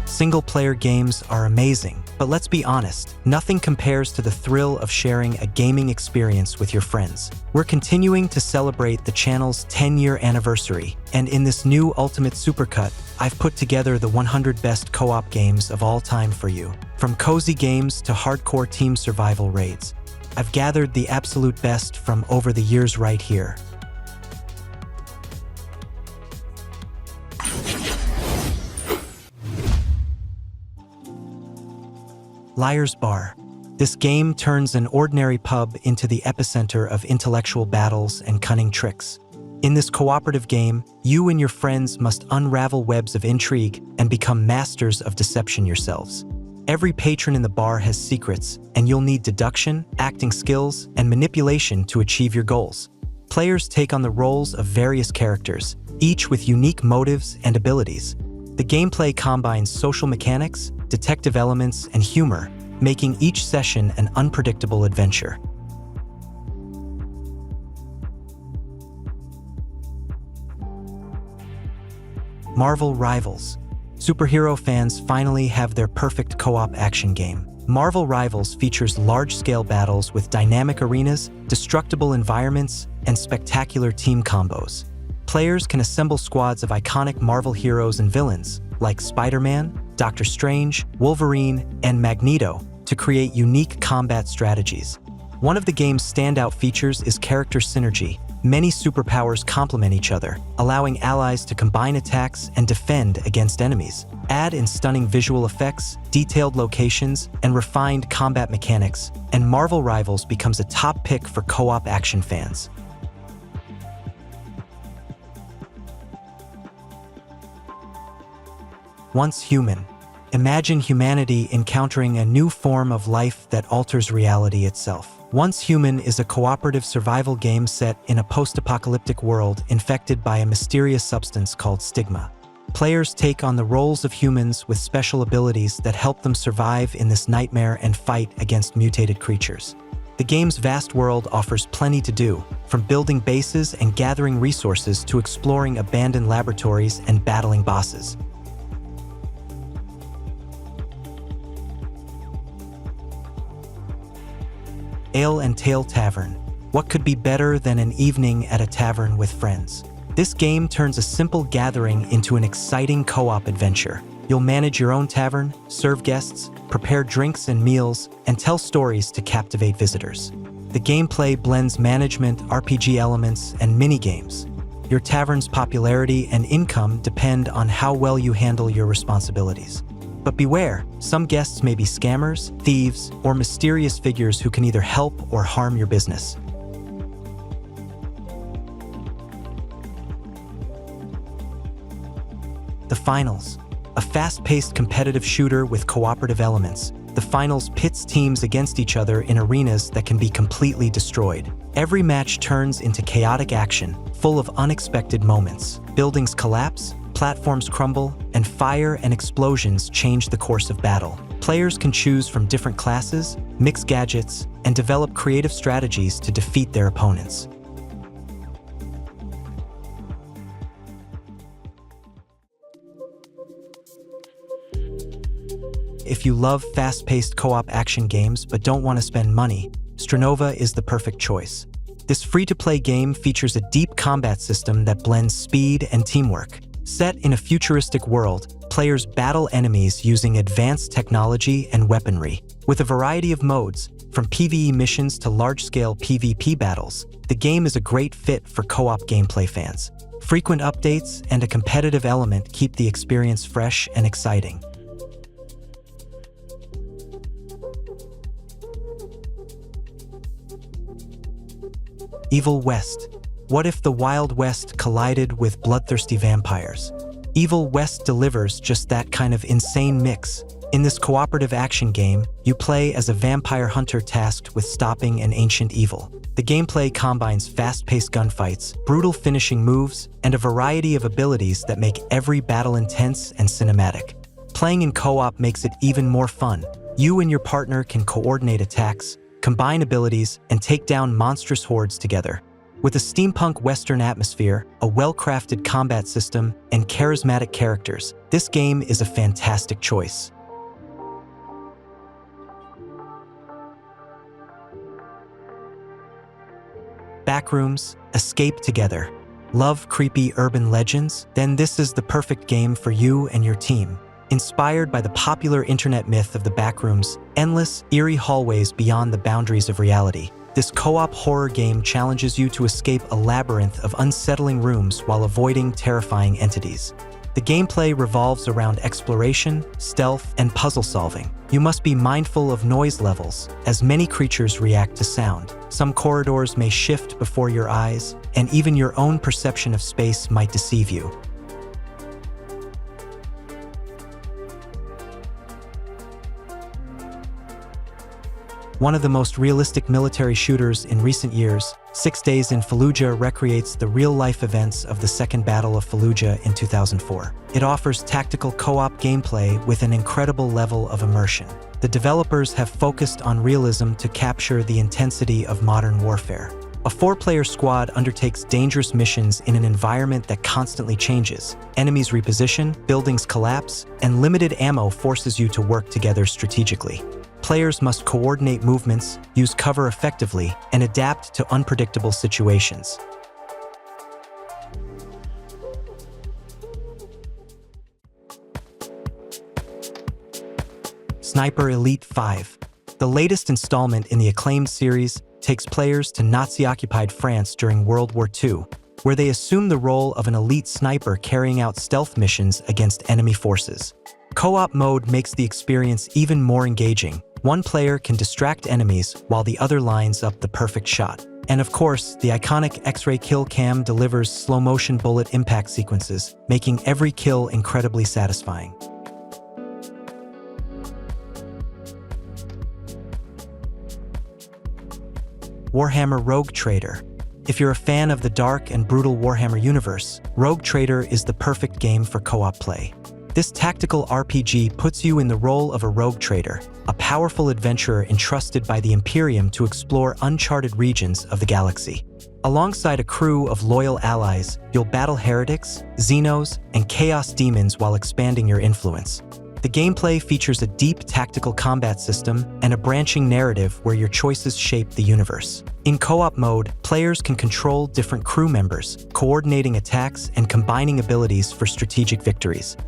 Single-player games are amazing, but let's be honest, nothing compares to the thrill of sharing a gaming experience with your friends. We're continuing to celebrate the channel's 10-year anniversary, and in this new Ultimate Supercut, I've put together the 100 best co-op games of all time for you. From cozy games to hardcore team survival raids, I've gathered the absolute best from over the years right here. Liar's Bar. This game turns an ordinary pub into the epicenter of intellectual battles and cunning tricks. In this cooperative game, you and your friends must unravel webs of intrigue and become masters of deception yourselves. Every patron in the bar has secrets, and you'll need deduction, acting skills, and manipulation to achieve your goals. Players take on the roles of various characters, each with unique motives and abilities. The gameplay combines social mechanics, detective elements, and humor, making each session an unpredictable adventure. Marvel Rivals. Superhero fans finally have their perfect co-op action game. Marvel Rivals features large-scale battles with dynamic arenas, destructible environments, and spectacular team combos. Players can assemble squads of iconic Marvel heroes and villains, like Spider-Man, Doctor Strange, Wolverine, and Magneto, to create unique combat strategies. One of the game's standout features is character synergy. Many superpowers complement each other, allowing allies to combine attacks and defend against enemies. Add in stunning visual effects, detailed locations, and refined combat mechanics, and Marvel Rivals becomes a top pick for co-op action fans. Once Human. Imagine humanity encountering a new form of life that alters reality itself. Once Human is a cooperative survival game set in a post-apocalyptic world infected by a mysterious substance called stigma. Players take on the roles of humans with special abilities that help them survive in this nightmare and fight against mutated creatures. The game's vast world offers plenty to do, from building bases and gathering resources to exploring abandoned laboratories and battling bosses. Ale and Tale Tavern. What could be better than an evening at a tavern with friends? This game turns a simple gathering into an exciting co-op adventure. You'll manage your own tavern, serve guests, prepare drinks and meals, and tell stories to captivate visitors. The gameplay blends management, RPG elements, and mini-games. Your tavern's popularity and income depend on how well you handle your responsibilities. But beware, some guests may be scammers, thieves, or mysterious figures who can either help or harm your business. The Finals. A fast-paced competitive shooter with cooperative elements. The Finals pits teams against each other in arenas that can be completely destroyed. Every match turns into chaotic action, full of unexpected moments. Buildings collapse, platforms crumble, and fire and explosions change the course of battle. Players can choose from different classes, mix gadgets, and develop creative strategies to defeat their opponents. If you love fast-paced co-op action games but don't want to spend money, Strinova is the perfect choice. This free-to-play game features a deep combat system that blends speed and teamwork. Set in a futuristic world, players battle enemies using advanced technology and weaponry. With a variety of modes, from PvE missions to large-scale PvP battles, the game is a great fit for co-op gameplay fans. Frequent updates and a competitive element keep the experience fresh and exciting. Evil West. What if the Wild West collided with bloodthirsty vampires? Evil West delivers just that kind of insane mix. In this cooperative action game, you play as a vampire hunter tasked with stopping an ancient evil. The gameplay combines fast-paced gunfights, brutal finishing moves, and a variety of abilities that make every battle intense and cinematic. Playing in co-op makes it even more fun. You and your partner can coordinate attacks, combine abilities, and take down monstrous hordes together. With a steampunk Western atmosphere, a well-crafted combat system, and charismatic characters, this game is a fantastic choice. Backrooms, escape together. Love creepy urban legends? Then this is the perfect game for you and your team. Inspired by the popular internet myth of the Backrooms, endless, eerie hallways beyond the boundaries of reality, this co-op horror game challenges you to escape a labyrinth of unsettling rooms while avoiding terrifying entities. The gameplay revolves around exploration, stealth, and puzzle solving. You must be mindful of noise levels, as many creatures react to sound. Some corridors may shift before your eyes, and even your own perception of space might deceive you. One of the most realistic military shooters in recent years, 6 Days in Fallujah recreates the real-life events of the Second Battle of Fallujah in 2004. It offers tactical co-op gameplay with an incredible level of immersion. The developers have focused on realism to capture the intensity of modern warfare. A 4-player squad undertakes dangerous missions in an environment that constantly changes. Enemies reposition, buildings collapse, and limited ammo forces you to work together strategically. Players must coordinate movements, use cover effectively, and adapt to unpredictable situations. Sniper Elite 5. The latest installment in the acclaimed series takes players to Nazi-occupied France during World War II, where they assume the role of an elite sniper carrying out stealth missions against enemy forces. Co-op mode makes the experience even more engaging. One player can distract enemies while the other lines up the perfect shot. And of course, the iconic X-ray kill cam delivers slow-motion bullet impact sequences, making every kill incredibly satisfying. Warhammer Rogue Trader. If you're a fan of the dark and brutal Warhammer universe, Rogue Trader is the perfect game for co-op play. This tactical RPG puts you in the role of a rogue trader, a powerful adventurer entrusted by the Imperium to explore uncharted regions of the galaxy. Alongside a crew of loyal allies, you'll battle heretics, xenos, and chaos demons while expanding your influence. The gameplay features a deep tactical combat system and a branching narrative where your choices shape the universe. In co-op mode, players can control different crew members, coordinating attacks and combining abilities for strategic victories.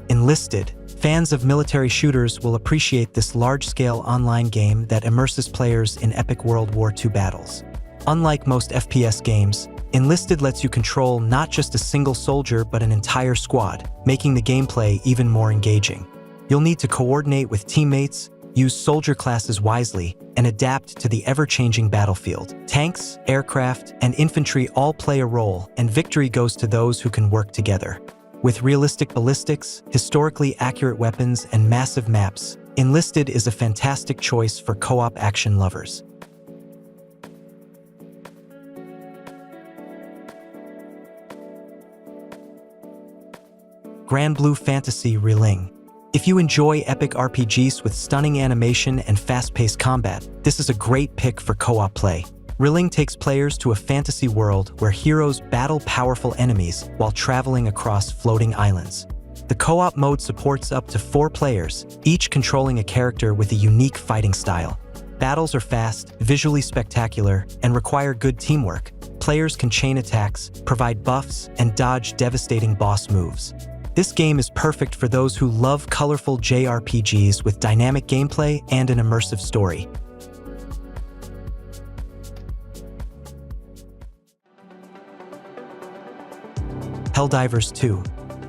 Enlisted. Fans of military shooters will appreciate this large-scale online game that immerses players in epic World War II battles. Unlike most FPS games, Enlisted lets you control not just a single soldier but an entire squad, making the gameplay even more engaging. You'll need to coordinate with teammates, use soldier classes wisely, and adapt to the ever-changing battlefield. Tanks, aircraft, and infantry all play a role, and victory goes to those who can work together. With realistic ballistics, historically accurate weapons, and massive maps, Enlisted is a fantastic choice for co-op action lovers. Granblue Fantasy Relink. If you enjoy epic RPGs with stunning animation and fast-paced combat, this is a great pick for co-op play. Relink takes players to a fantasy world where heroes battle powerful enemies while traveling across floating islands. The co-op mode supports up to 4 players, each controlling a character with a unique fighting style. Battles are fast, visually spectacular, and require good teamwork. Players can chain attacks, provide buffs, and dodge devastating boss moves. This game is perfect for those who love colorful JRPGs with dynamic gameplay and an immersive story. HELLDIVERS 2.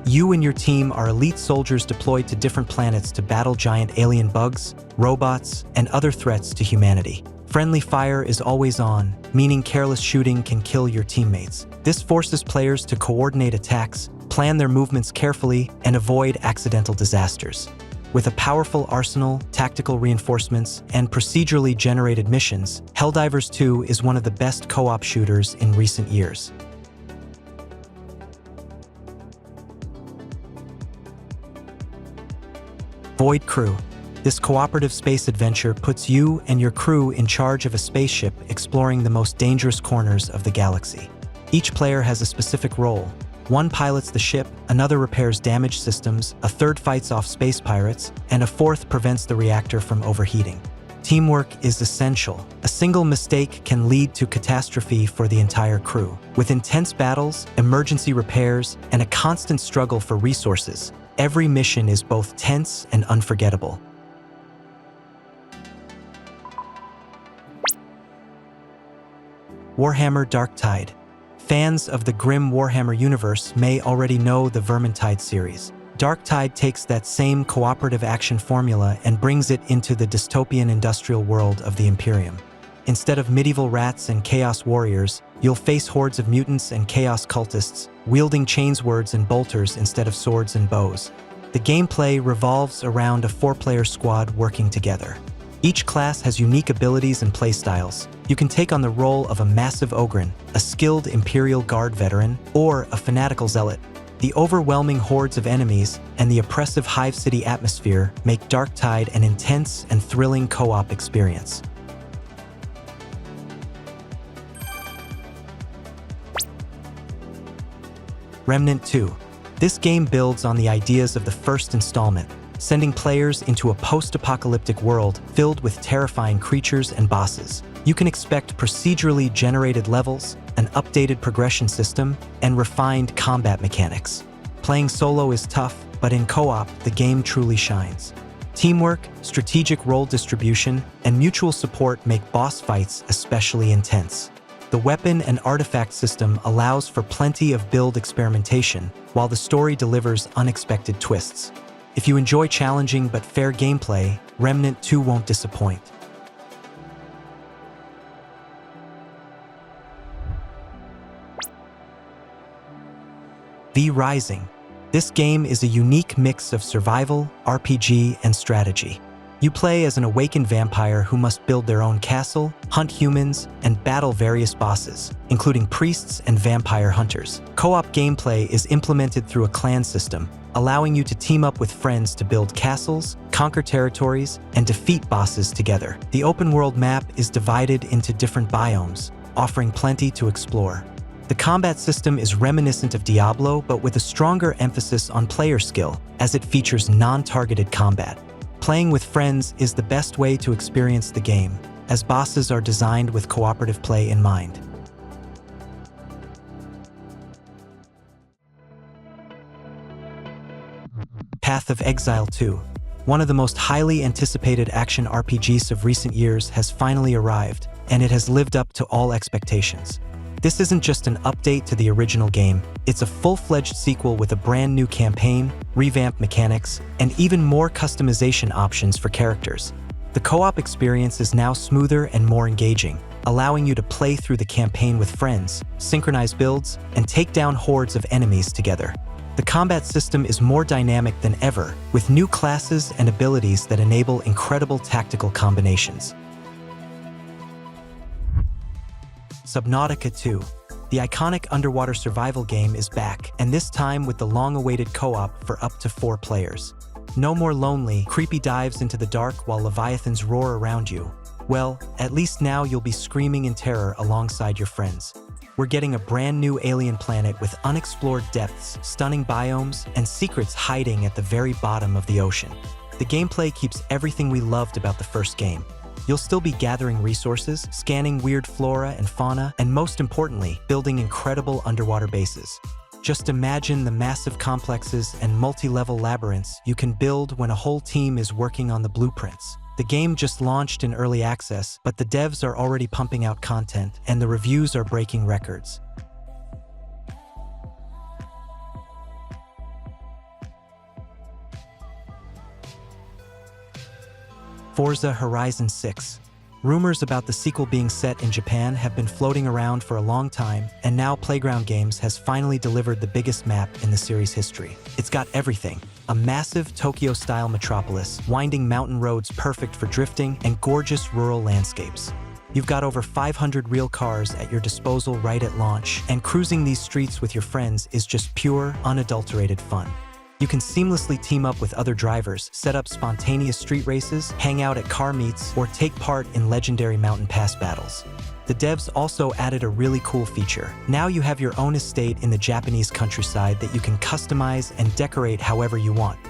You and your team are elite soldiers deployed to different planets to battle giant alien bugs, robots, and other threats to humanity. Friendly fire is always on, meaning careless shooting can kill your teammates. This forces players to coordinate attacks, plan their movements carefully, and avoid accidental disasters. With a powerful arsenal, tactical reinforcements, and procedurally generated missions, HELLDIVERS 2 is one of the best co-op shooters in recent years. Void Crew. This cooperative space adventure puts you and your crew in charge of a spaceship exploring the most dangerous corners of the galaxy. Each player has a specific role. One pilots the ship, another repairs damaged systems, a third fights off space pirates, and a fourth prevents the reactor from overheating. Teamwork is essential. A single mistake can lead to catastrophe for the entire crew. With intense battles, emergency repairs, and a constant struggle for resources, every mission is both tense and unforgettable. Warhammer Darktide. Fans of the grim Warhammer universe may already know the Vermintide series. Darktide takes that same cooperative action formula and brings it into the dystopian industrial world of the Imperium. Instead of medieval rats and chaos warriors, you'll face hordes of mutants and chaos cultists, wielding chainswords and bolters instead of swords and bows. The gameplay revolves around a 4-player squad working together. Each class has unique abilities and playstyles. You can take on the role of a massive Ogryn, a skilled Imperial Guard veteran, or a fanatical zealot. The overwhelming hordes of enemies and the oppressive Hive City atmosphere make Darktide an intense and thrilling co-op experience. Remnant 2. This game builds on the ideas of the first installment, sending players into a post-apocalyptic world filled with terrifying creatures and bosses. You can expect procedurally generated levels, an updated progression system, and refined combat mechanics. Playing solo is tough, but in co-op, the game truly shines. Teamwork, strategic role distribution, and mutual support make boss fights especially intense. The weapon and artifact system allows for plenty of build experimentation, while the story delivers unexpected twists. If you enjoy challenging but fair gameplay, Remnant 2 won't disappoint. V Rising. This game is a unique mix of survival, RPG, and strategy. You play as an awakened vampire who must build their own castle, hunt humans, and battle various bosses, including priests and vampire hunters. Co-op gameplay is implemented through a clan system, allowing you to team up with friends to build castles, conquer territories, and defeat bosses together. The open-world map is divided into different biomes, offering plenty to explore. The combat system is reminiscent of Diablo, but with a stronger emphasis on player skill, as it features non-targeted combat. Playing with friends is the best way to experience the game, as bosses are designed with cooperative play in mind. Path of Exile 2. One of the most highly anticipated action RPGs of recent years has finally arrived, and it has lived up to all expectations. This isn't just an update to the original game, it's a full-fledged sequel with a brand new campaign, revamped mechanics, and even more customization options for characters. The co-op experience is now smoother and more engaging, allowing you to play through the campaign with friends, synchronize builds, and take down hordes of enemies together. The combat system is more dynamic than ever, with new classes and abilities that enable incredible tactical combinations. Subnautica 2. The iconic underwater survival game is back, and this time with the long-awaited co-op for up to 4 players. No more lonely, creepy dives into the dark while leviathans roar around you. Well, at least now you'll be screaming in terror alongside your friends. We're getting a brand new alien planet with unexplored depths, stunning biomes, and secrets hiding at the very bottom of the ocean. The gameplay keeps everything we loved about the first game. You'll still be gathering resources, scanning weird flora and fauna, and most importantly, building incredible underwater bases. Just imagine the massive complexes and multi-level labyrinths you can build when a whole team is working on the blueprints. The game just launched in early access, but the devs are already pumping out content, and the reviews are breaking records. Forza Horizon 6. Rumors about the sequel being set in Japan have been floating around for a long time, and now Playground Games has finally delivered the biggest map in the series' history. It's got everything: a massive Tokyo-style metropolis, winding mountain roads perfect for drifting, and gorgeous rural landscapes. You've got over 500 real cars at your disposal right at launch, and cruising these streets with your friends is just pure, unadulterated fun. You can seamlessly team up with other drivers, set up spontaneous street races, hang out at car meets, or take part in legendary mountain pass battles. The devs also added a really cool feature. Now you have your own estate in the Japanese countryside that you can customize and decorate however you want.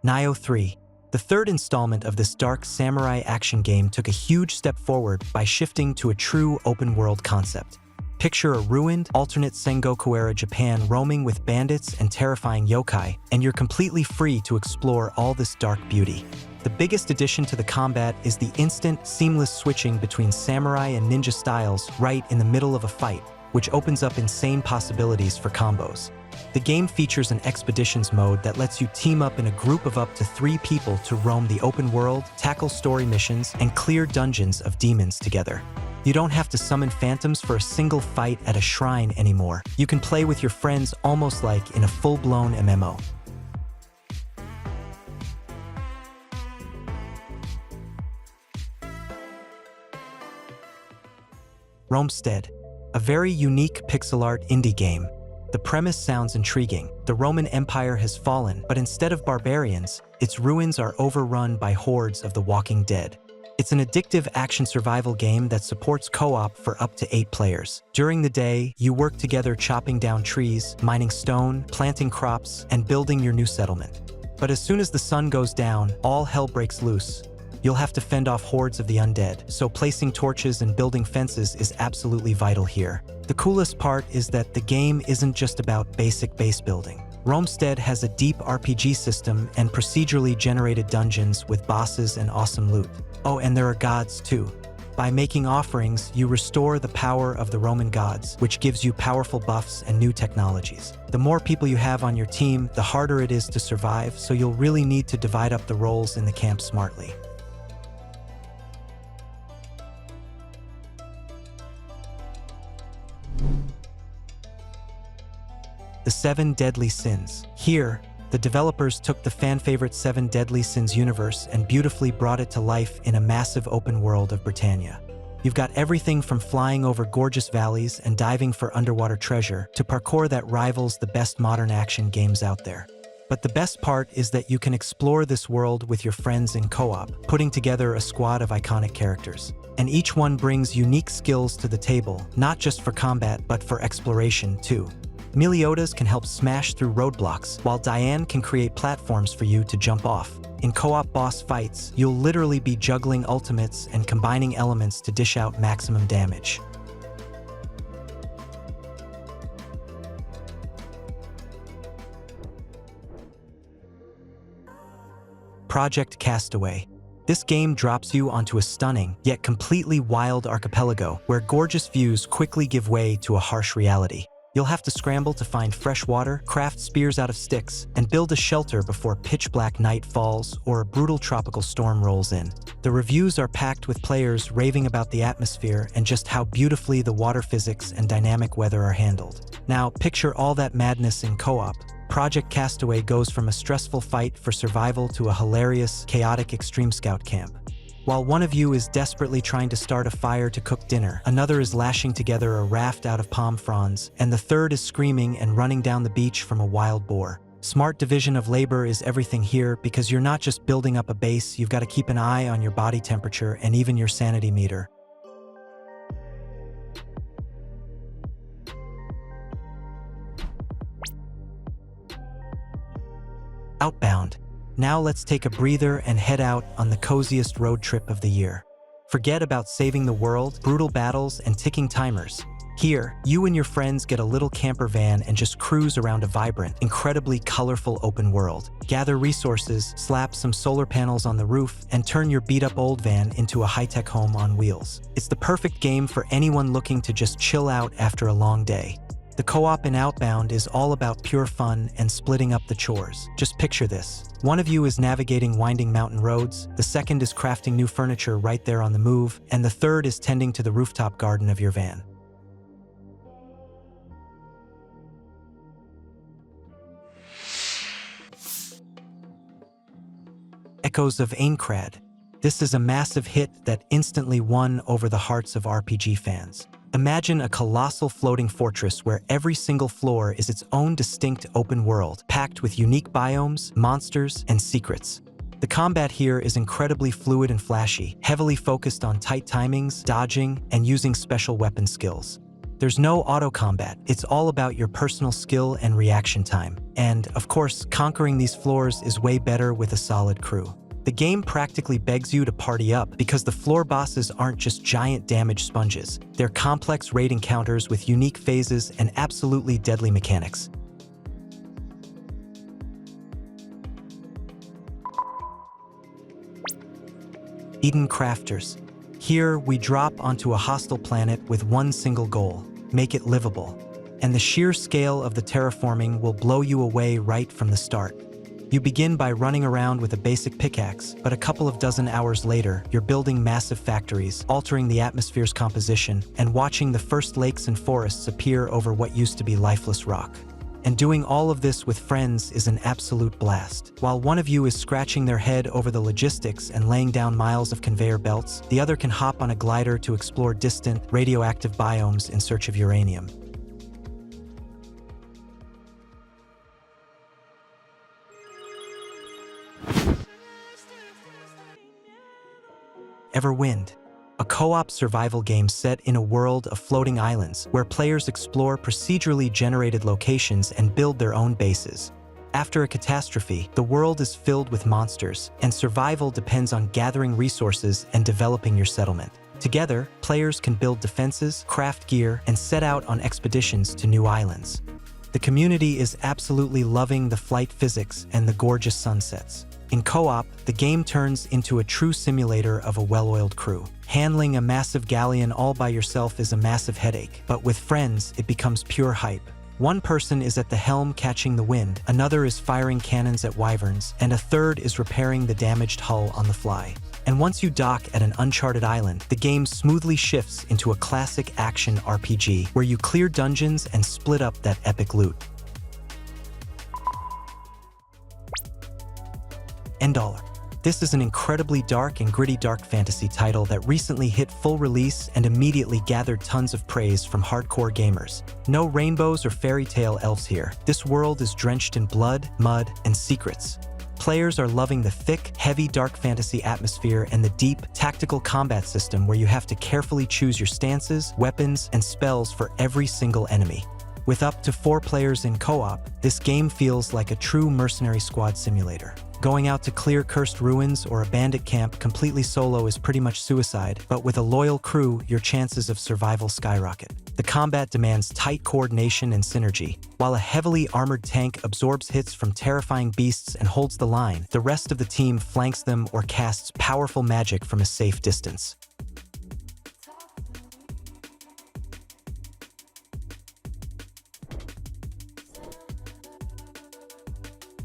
Nioh 3. The third installment of this dark samurai action game took a huge step forward by shifting to a true open-world concept. Picture a ruined, alternate Sengoku-era Japan roaming with bandits and terrifying yokai, and you're completely free to explore all this dark beauty. The biggest addition to the combat is the instant, seamless switching between samurai and ninja styles right in the middle of a fight, which opens up insane possibilities for combos. The game features an expeditions mode that lets you team up in a group of up to 3 people to roam the open world, tackle story missions, and clear dungeons of demons together. You don't have to summon phantoms for a single fight at a shrine anymore. You can play with your friends almost like in a full-blown MMO. Romestead, a very unique pixel art indie game. The premise sounds intriguing. The Roman Empire has fallen, but instead of barbarians, its ruins are overrun by hordes of the walking dead. It's an addictive action survival game that supports co-op for up to 8 players. During the day, you work together chopping down trees, mining stone, planting crops, and building your new settlement. But as soon as the sun goes down, all hell breaks loose. You'll have to fend off hordes of the undead, so placing torches and building fences is absolutely vital here. The coolest part is that the game isn't just about basic base building. Romestead has a deep RPG system and procedurally generated dungeons with bosses and awesome loot. Oh, and there are gods too. By making offerings, you restore the power of the Roman gods, which gives you powerful buffs and new technologies. The more people you have on your team, the harder it is to survive, so you'll really need to divide up the roles in the camp smartly. The 7 Deadly Sins. Here, the developers took the fan-favorite 7 Deadly Sins universe and beautifully brought it to life in a massive open world of Britannia. You've got everything from flying over gorgeous valleys and diving for underwater treasure to parkour that rivals the best modern action games out there. But the best part is that you can explore this world with your friends in co-op, putting together a squad of iconic characters. And each one brings unique skills to the table, not just for combat, but for exploration too. Meliodas can help smash through roadblocks, while Diane can create platforms for you to jump off. In co-op boss fights, you'll literally be juggling ultimates and combining elements to dish out maximum damage. Project Castaway. This game drops you onto a stunning, yet completely wild archipelago, where gorgeous views quickly give way to a harsh reality. You'll have to scramble to find fresh water, craft spears out of sticks, and build a shelter before pitch-black night falls or a brutal tropical storm rolls in. The reviews are packed with players raving about the atmosphere and just how beautifully the water physics and dynamic weather are handled. Now, picture all that madness in co-op. Project Castaway goes from a stressful fight for survival to a hilarious, chaotic extreme scout camp. While one of you is desperately trying to start a fire to cook dinner, another is lashing together a raft out of palm fronds, and the third is screaming and running down the beach from a wild boar. Smart division of labor is everything here because you're not just building up a base, you've got to keep an eye on your body temperature and even your sanity meter. Outbound. Now let's take a breather and head out on the coziest road trip of the year. Forget about saving the world, brutal battles, and ticking timers. Here, you and your friends get a little camper van and just cruise around a vibrant, incredibly colorful open world. Gather resources, slap some solar panels on the roof, and turn your beat-up old van into a high-tech home on wheels. It's the perfect game for anyone looking to just chill out after a long day. The co-op in Outbound is all about pure fun and splitting up the chores. Just picture this. One of you is navigating winding mountain roads, the second is crafting new furniture right there on the move, and the third is tending to the rooftop garden of your van. Echoes of Aincrad. This is a massive hit that instantly won over the hearts of RPG fans. Imagine a colossal floating fortress where every single floor is its own distinct open world, packed with unique biomes, monsters, and secrets. The combat here is incredibly fluid and flashy, heavily focused on tight timings, dodging, and using special weapon skills. There's no auto-combat, it's all about your personal skill and reaction time. And, of course, conquering these floors is way better with a solid crew. The game practically begs you to party up because the floor bosses aren't just giant damage sponges. They're complex raid encounters with unique phases and absolutely deadly mechanics. Eden Crafters. Here, we drop onto a hostile planet with one single goal: make it livable. And the sheer scale of the terraforming will blow you away right from the start. You begin by running around with a basic pickaxe, but a couple of dozen hours later, you're building massive factories, altering the atmosphere's composition, and watching the first lakes and forests appear over what used to be lifeless rock. And doing all of this with friends is an absolute blast. While one of you is scratching their head over the logistics and laying down miles of conveyor belts, the other can hop on a glider to explore distant, radioactive biomes in search of uranium. Everwind. A co-op survival game set in a world of floating islands where players explore procedurally generated locations and build their own bases. After a catastrophe, the world is filled with monsters, and survival depends on gathering resources and developing your settlement. Together, players can build defenses, craft gear, and set out on expeditions to new islands. The community is absolutely loving the flight physics and the gorgeous sunsets. In co-op, the game turns into a true simulator of a well-oiled crew. Handling a massive galleon all by yourself is a massive headache, but with friends, it becomes pure hype. One person is at the helm catching the wind, another is firing cannons at wyverns, and a third is repairing the damaged hull on the fly. And once you dock at an uncharted island, the game smoothly shifts into a classic action RPG where you clear dungeons and split up that epic loot. ENDALOR. This is an incredibly dark and gritty dark fantasy title that recently hit full release and immediately gathered tons of praise from hardcore gamers. No rainbows or fairy tale elves here. This world is drenched in blood, mud, and secrets. Players are loving the thick, heavy dark fantasy atmosphere and the deep, tactical combat system where you have to carefully choose your stances, weapons, and spells for every single enemy. With up to 4 players in co-op, this game feels like a true mercenary squad simulator. Going out to clear cursed ruins or a bandit camp completely solo is pretty much suicide, but with a loyal crew, your chances of survival skyrocket. The combat demands tight coordination and synergy. While a heavily armored tank absorbs hits from terrifying beasts and holds the line, the rest of the team flanks them or casts powerful magic from a safe distance.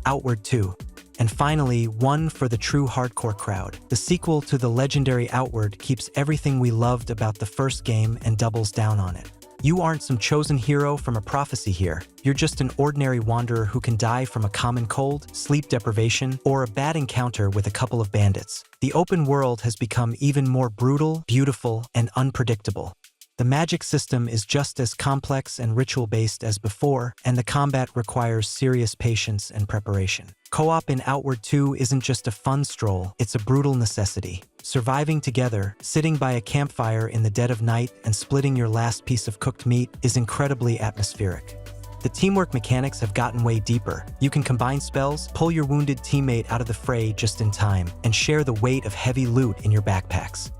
Outward 2. And finally, one for the true hardcore crowd. The sequel to the legendary Outward keeps everything we loved about the first game and doubles down on it. You aren't some chosen hero from a prophecy here. You're just an ordinary wanderer who can die from a common cold, sleep deprivation, or a bad encounter with a couple of bandits. The open world has become even more brutal, beautiful, and unpredictable. The magic system is just as complex and ritual-based as before, and the combat requires serious patience and preparation. Co-op in Outward 2 isn't just a fun stroll, it's a brutal necessity. Surviving together, sitting by a campfire in the dead of night, and splitting your last piece of cooked meat is incredibly atmospheric. The teamwork mechanics have gotten way deeper. You can combine spells, pull your wounded teammate out of the fray just in time, and share the weight of heavy loot in your backpacks.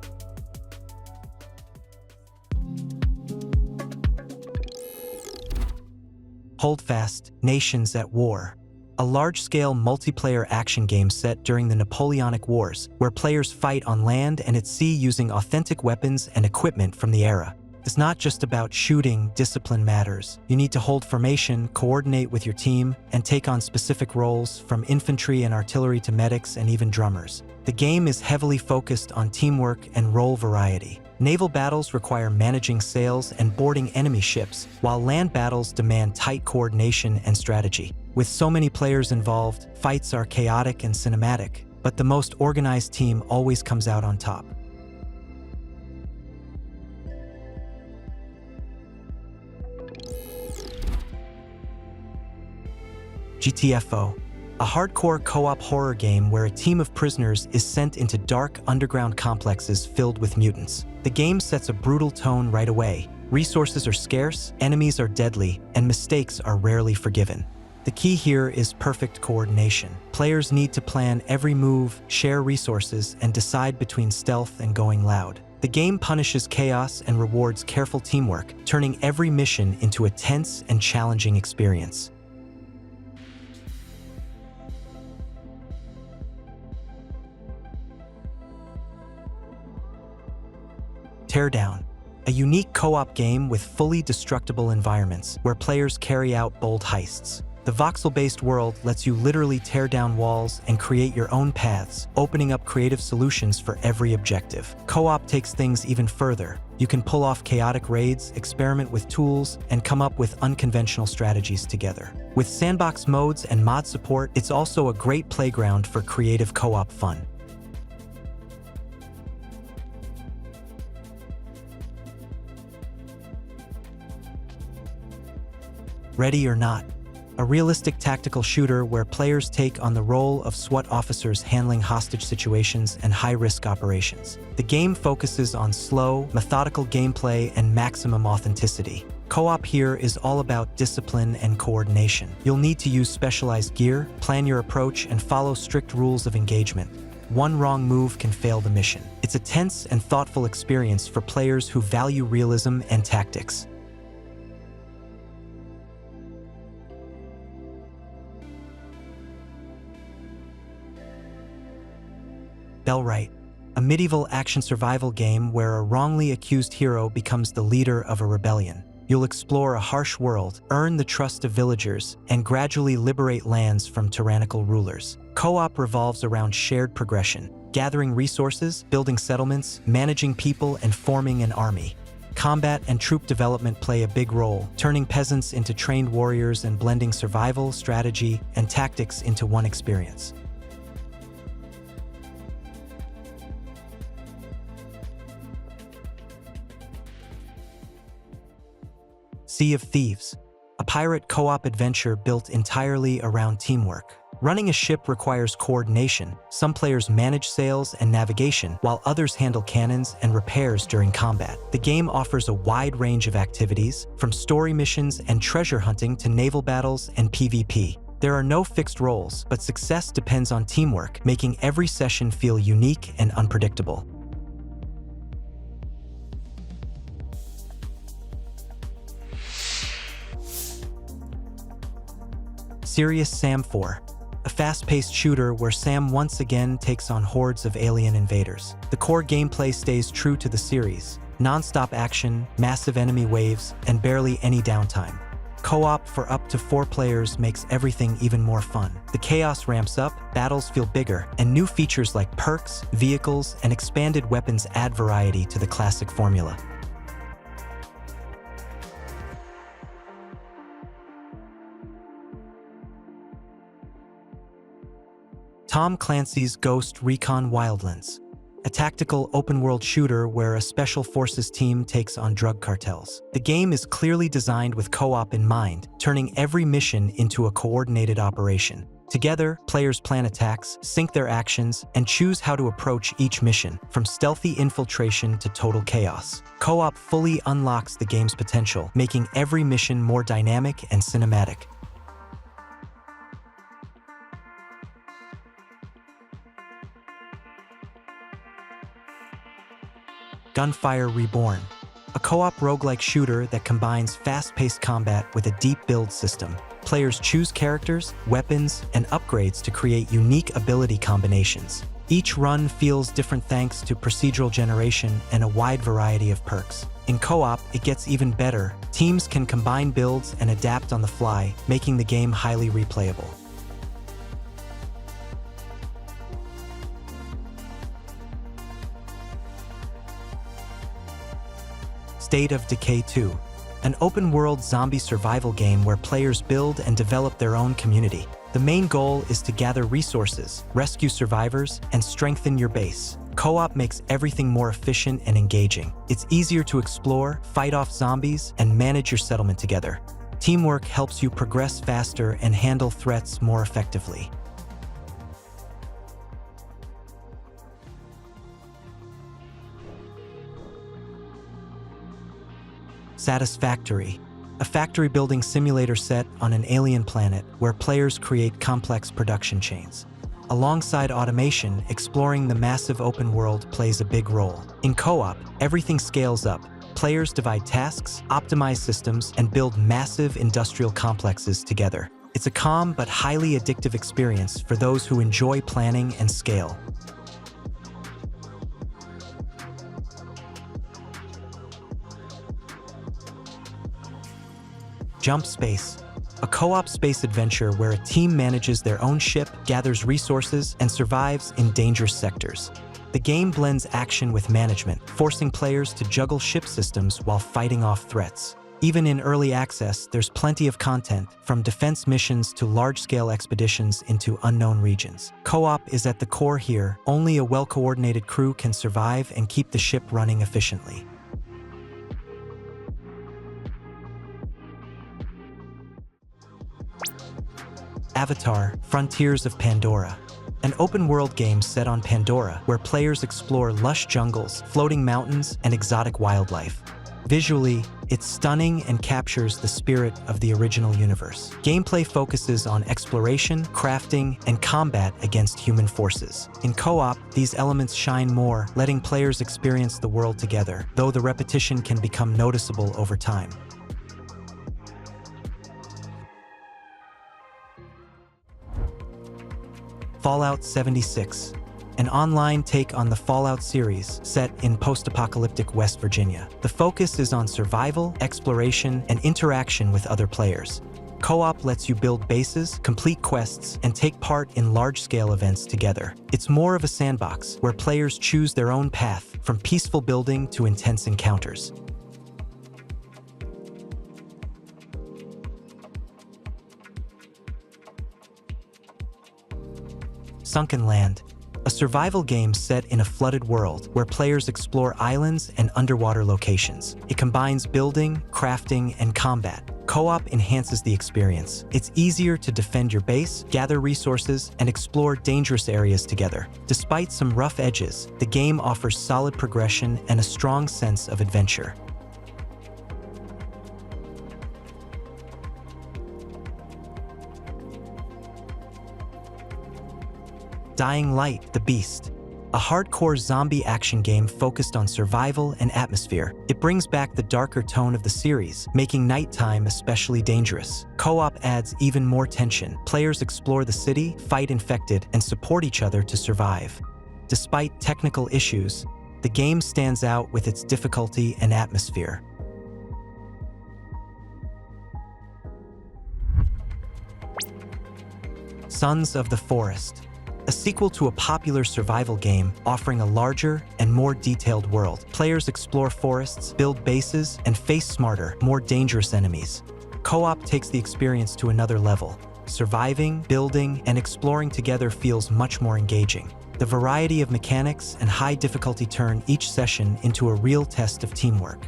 Holdfast, Nations at War. A large-scale multiplayer action game set during the Napoleonic Wars, where players fight on land and at sea using authentic weapons and equipment from the era. It's not just about shooting, discipline matters. You need to hold formation, coordinate with your team, and take on specific roles, from infantry and artillery to medics and even drummers. The game is heavily focused on teamwork and role variety. Naval battles require managing sails and boarding enemy ships, while land battles demand tight coordination and strategy. With so many players involved, fights are chaotic and cinematic. but the most organized team always comes out on top. GTFO, a hardcore co-op horror game where a team of prisoners is sent into dark underground complexes filled with mutants. The game sets a brutal tone right away. Resources are scarce, enemies are deadly, and mistakes are rarely forgiven. The key here is perfect coordination. Players need to plan every move, share resources, and decide between stealth and going loud. The game punishes chaos and rewards careful teamwork, turning every mission into a tense and challenging experience. Teardown, a unique co-op game with fully destructible environments where players carry out bold heists. The voxel-based world lets you literally tear down walls and create your own paths, opening up creative solutions for every objective. Co-op takes things even further. You can pull off chaotic raids, experiment with tools, and come up with unconventional strategies together. With sandbox modes and mod support, it's also a great playground for creative co-op fun. Ready or Not, a realistic tactical shooter where players take on the role of SWAT officers handling hostage situations and high-risk operations. The game focuses on slow, methodical gameplay and maximum authenticity. Co-op here is all about discipline and coordination. You'll need to use specialized gear, plan your approach, and follow strict rules of engagement. One wrong move can fail the mission. It's a tense and thoughtful experience for players who value realism and tactics. Bellwright, a medieval action survival game where a wrongly accused hero becomes the leader of a rebellion. You'll explore a harsh world, earn the trust of villagers, and gradually liberate lands from tyrannical rulers. Co-op revolves around shared progression, gathering resources, building settlements, managing people, and forming an army. Combat and troop development play a big role, turning peasants into trained warriors and blending survival, strategy, and tactics into one experience. Sea of Thieves, a pirate co-op adventure built entirely around teamwork. Running a ship requires coordination. Some players manage sails and navigation, while others handle cannons and repairs during combat. The game offers a wide range of activities, from story missions and treasure hunting to naval battles and PvP. There are no fixed roles, but success depends on teamwork, making every session feel unique and unpredictable. Serious Sam 4, a fast-paced shooter where Sam once again takes on hordes of alien invaders. The core gameplay stays true to the series: non-stop action, massive enemy waves, and barely any downtime. Co-op for up to 4 players makes everything even more fun. The chaos ramps up, battles feel bigger, and new features like perks, vehicles, and expanded weapons add variety to the classic formula. Tom Clancy's Ghost Recon Wildlands, a tactical open-world shooter where a special forces team takes on drug cartels. The game is clearly designed with co-op in mind, turning every mission into a coordinated operation. Together, players plan attacks, sync their actions, and choose how to approach each mission, from stealthy infiltration to total chaos. Co-op fully unlocks the game's potential, making every mission more dynamic and cinematic. Gunfire Reborn, a co-op roguelike shooter that combines fast-paced combat with a deep build system. Players choose characters, weapons, and upgrades to create unique ability combinations. Each run feels different thanks to procedural generation and a wide variety of perks. In co-op, it gets even better. Teams can combine builds and adapt on the fly, making the game highly replayable. State of Decay 2, an open-world zombie survival game where players build and develop their own community. The main goal is to gather resources, rescue survivors, and strengthen your base. Co-op makes everything more efficient and engaging. It's easier to explore, fight off zombies, and manage your settlement together. Teamwork helps you progress faster and handle threats more effectively. Satisfactory, a factory-building simulator set on an alien planet where players create complex production chains. Alongside automation, exploring the massive open world plays a big role. In co-op, everything scales up. Players divide tasks, optimize systems, and build massive industrial complexes together. It's a calm but highly addictive experience for those who enjoy planning and scale. Jump Space, a co-op space adventure where a team manages their own ship, gathers resources, and survives in dangerous sectors. The game blends action with management, forcing players to juggle ship systems while fighting off threats. Even in early access, there's plenty of content, from defense missions to large-scale expeditions into unknown regions. Co-op is at the core here. Only a well-coordinated crew can survive and keep the ship running efficiently. Avatar: Frontiers of Pandora, an open-world game set on Pandora where players explore lush jungles, floating mountains, and exotic wildlife. Visually, it's stunning and captures the spirit of the original universe. Gameplay focuses on exploration, crafting, and combat against human forces. In co-op, these elements shine more, letting players experience the world together, though the repetition can become noticeable over time. Fallout 76, an online take on the Fallout series set in post-apocalyptic West Virginia. The focus is on survival, exploration, and interaction with other players. Co-op lets you build bases, complete quests, and take part in large-scale events together. It's more of a sandbox, where players choose their own path, from peaceful building to intense encounters. Sunken Land, a survival game set in a flooded world where players explore islands and underwater locations. It combines building, crafting, and combat. Co-op enhances the experience. It's easier to defend your base, gather resources, and explore dangerous areas together. Despite some rough edges, the game offers solid progression and a strong sense of adventure. Dying Light: The Beast, a hardcore zombie action game focused on survival and atmosphere. It brings back the darker tone of the series, making nighttime especially dangerous. Co-op adds even more tension. Players explore the city, fight infected, and support each other to survive. Despite technical issues, the game stands out with its difficulty and atmosphere. Sons of the Forest, a sequel to a popular survival game offering a larger and more detailed world. Players explore forests, build bases, and face smarter, more dangerous enemies. Co-op takes the experience to another level. Surviving, building, and exploring together feels much more engaging. The variety of mechanics and high difficulty turn each session into a real test of teamwork.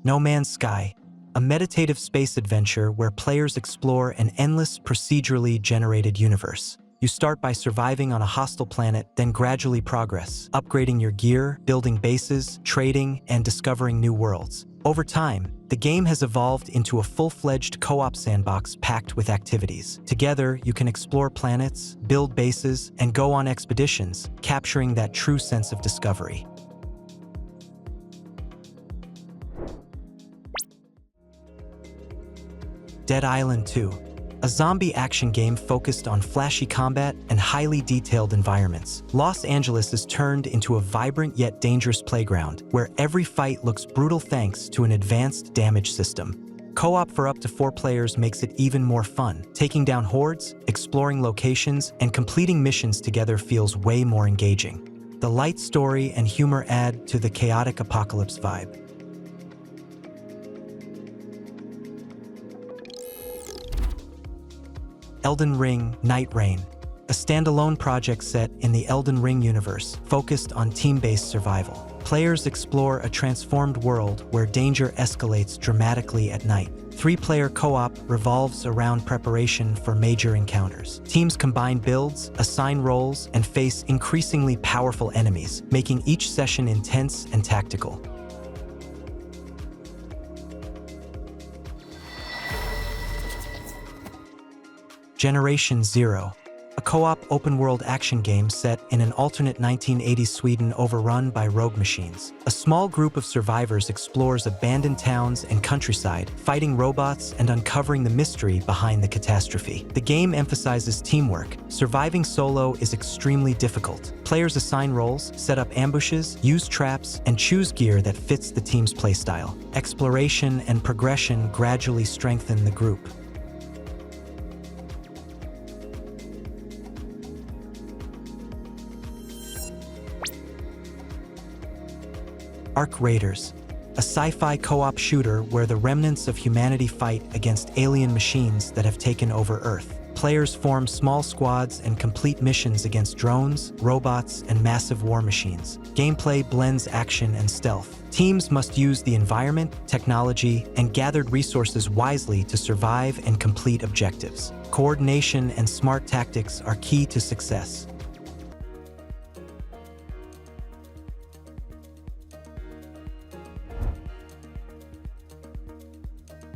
No Man's Sky, a meditative space adventure where players explore an endless, procedurally generated universe. You start by surviving on a hostile planet, then gradually progress, upgrading your gear, building bases, trading, and discovering new worlds. Over time, the game has evolved into a full-fledged co-op sandbox packed with activities. Together, you can explore planets, build bases, and go on expeditions, capturing that true sense of discovery. Dead Island 2, a zombie action game focused on flashy combat and highly detailed environments. Los Angeles is turned into a vibrant yet dangerous playground, where every fight looks brutal thanks to an advanced damage system. Co-op for up to 4 players makes it even more fun. Taking down hordes, exploring locations, and completing missions together feels way more engaging. The light story and humor add to the chaotic apocalypse vibe. Elden Ring Night Rain, a standalone project set in the Elden Ring universe focused on team-based survival. Players explore a transformed world where danger escalates dramatically at night. 3-player co-op revolves around preparation for major encounters. Teams combine builds, assign roles, and face increasingly powerful enemies, making each session intense and tactical. Generation Zero, a co-op open-world action game set in an alternate 1980s Sweden overrun by rogue machines. A small group of survivors explores abandoned towns and countryside, fighting robots and uncovering the mystery behind the catastrophe. The game emphasizes teamwork. Surviving solo is extremely difficult. Players assign roles, set up ambushes, use traps, and choose gear that fits the team's playstyle. Exploration and progression gradually strengthen the group. Ark Raiders, a sci-fi co-op shooter where the remnants of humanity fight against alien machines that have taken over Earth. Players form small squads and complete missions against drones, robots, and massive war machines. Gameplay blends action and stealth. Teams must use the environment, technology, and gathered resources wisely to survive and complete objectives. Coordination and smart tactics are key to success.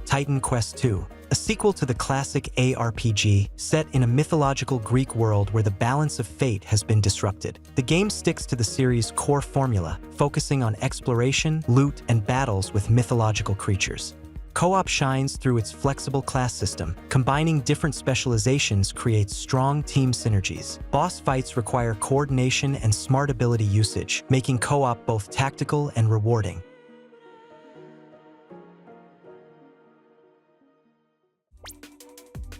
Titan Quest II, a sequel to the classic ARPG set in a mythological Greek world where the balance of fate has been disrupted. The game sticks to the series' core formula, focusing on exploration, loot, and battles with mythological creatures. Co-op shines through its flexible class system. Combining different specializations creates strong team synergies. Boss fights require coordination and smart ability usage, making co-op both tactical and rewarding.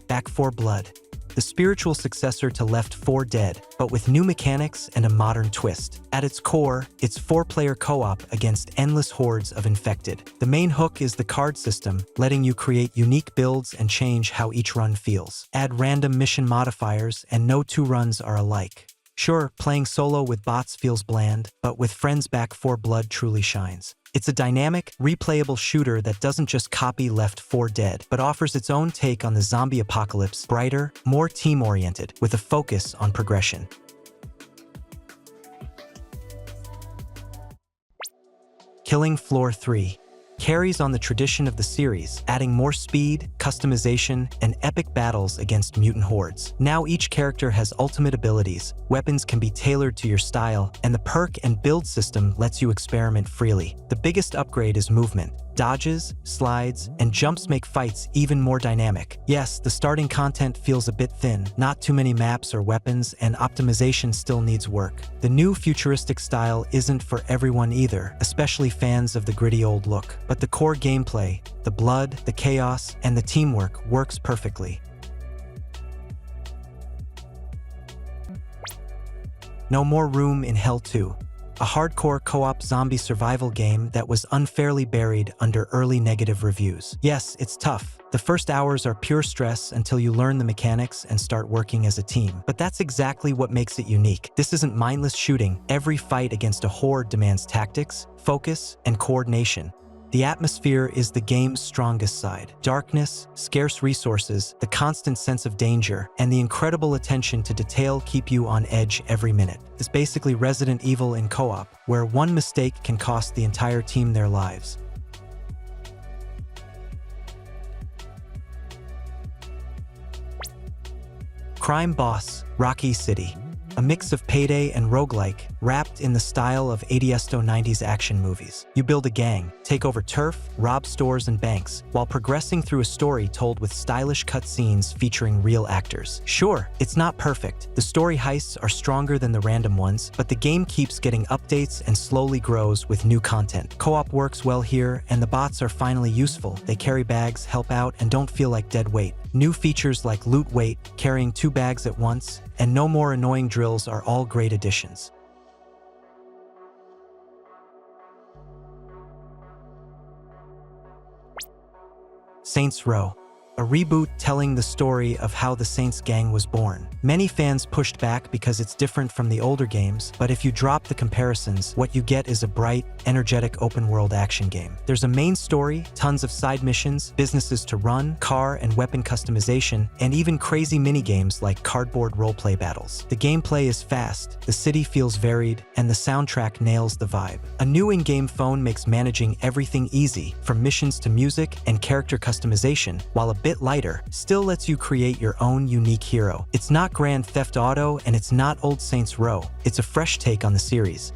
Back 4 Blood, the spiritual successor to Left 4 Dead, but with new mechanics and a modern twist. At its core, it's 4-player co-op against endless hordes of infected. The main hook is the card system, letting you create unique builds and change how each run feels. Add random mission modifiers, and no 2 runs are alike. Sure, playing solo with bots feels bland, but with friends Back 4 Blood truly shines. It's a dynamic, replayable shooter that doesn't just copy Left 4 Dead, but offers its own take on the zombie apocalypse, brighter, more team-oriented, with a focus on progression. Killing Floor 3 carries on the tradition of the series, adding more speed, customization, and epic battles against mutant hordes. Now each character has ultimate abilities, weapons can be tailored to your style, and the perk and build system lets you experiment freely. The biggest upgrade is movement. Dodges, slides, and jumps make fights even more dynamic. Yes, the starting content feels a bit thin, not too many maps or weapons, and optimization still needs work. The new futuristic style isn't for everyone either, especially fans of the gritty old look. But the core gameplay, the blood, the chaos, and the teamwork works perfectly. No More Room in Hell 2, a hardcore co-op zombie survival game that was unfairly buried under early negative reviews. Yes, it's tough. The first hours are pure stress until you learn the mechanics and start working as a team. But that's exactly what makes it unique. This isn't mindless shooting. Every fight against a horde demands tactics, focus, and coordination. The atmosphere is the game's strongest side. Darkness, scarce resources, the constant sense of danger, and the incredible attention to detail keep you on edge every minute. It's basically Resident Evil in co-op, where one mistake can cost the entire team their lives. Crime Boss, Rocky City, a mix of payday and roguelike, wrapped in the style of 90s action movies. You build a gang, take over turf, rob stores and banks, while progressing through a story told with stylish cutscenes featuring real actors. Sure, it's not perfect. The story heists are stronger than the random ones, but the game keeps getting updates and slowly grows with new content. Co-op works well here, and the bots are finally useful. They carry bags, help out, and don't feel like dead weight. New features like loot weight, carrying 2 bags at once, and no more annoying drills are all great additions. Saints Row, a reboot telling the story of how the Saints gang was born. Many fans pushed back because it's different from the older games, but if you drop the comparisons, what you get is a bright, energetic open-world action game. There's a main story, tons of side missions, businesses to run, car and weapon customization, and even crazy minigames like cardboard roleplay battles. The gameplay is fast, the city feels varied, and the soundtrack nails the vibe. A new in-game phone makes managing everything easy, from missions to music and character customization, while a bit lighter, still lets you create your own unique hero. It's not Grand Theft Auto and it's not old Saints Row. It's a fresh take on the series.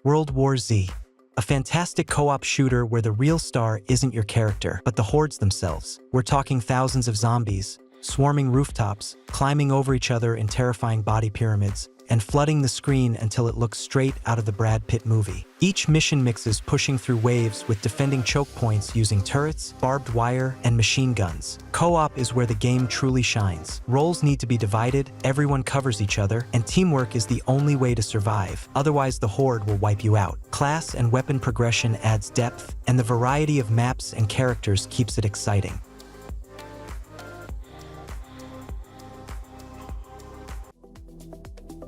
World War Z, a fantastic co-op shooter where the real star isn't your character, but the hordes themselves. We're talking thousands of zombies, swarming rooftops, climbing over each other in terrifying body pyramids, and flooding the screen until it looks straight out of the Brad Pitt movie. Each mission mixes pushing through waves with defending choke points using turrets, barbed wire, and machine guns. Co-op is where the game truly shines. Roles need to be divided, everyone covers each other, and teamwork is the only way to survive. Otherwise, the horde will wipe you out. Class and weapon progression adds depth, and the variety of maps and characters keeps it exciting.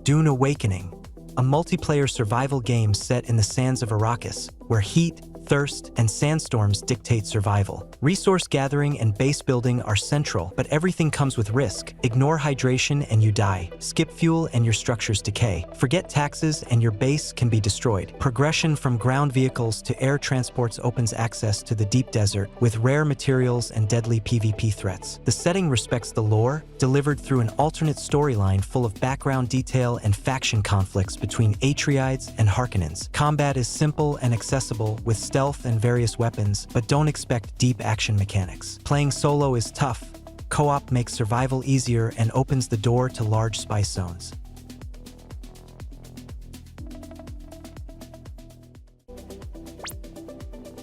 Dune Awakening, a multiplayer survival game set in the sands of Arrakis, where heat, thirst, and sandstorms dictate survival. Resource gathering and base building are central, but everything comes with risk. Ignore hydration and you die. Skip fuel and your structures decay. Forget taxes and your base can be destroyed. Progression from ground vehicles to air transports opens access to the deep desert, with rare materials and deadly PvP threats. The setting respects the lore, delivered through an alternate storyline full of background detail and faction conflicts between Atreides and Harkonnens. Combat is simple and accessible, with stealth and various weapons, but don't expect deep action mechanics. Playing solo is tough. Co-op makes survival easier and opens the door to large spice zones.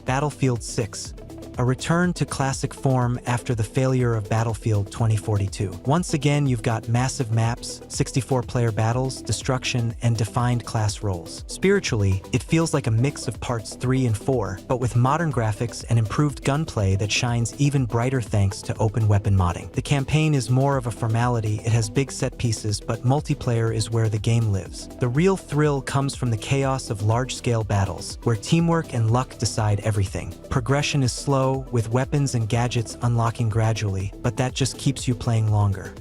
Battlefield 6, a return to classic form after the failure of Battlefield 2042. Once again, you've got massive maps, 64-player battles, destruction, and defined class roles. Spiritually, it feels like a mix of parts 3 and 4, but with modern graphics and improved gunplay that shines even brighter thanks to open weapon modding. The campaign is more of a formality, it has big set pieces, but multiplayer is where the game lives. The real thrill comes from the chaos of large-scale battles, where teamwork and luck decide everything. Progression is slow, with weapons and gadgets unlocking gradually, but that just keeps you playing longer.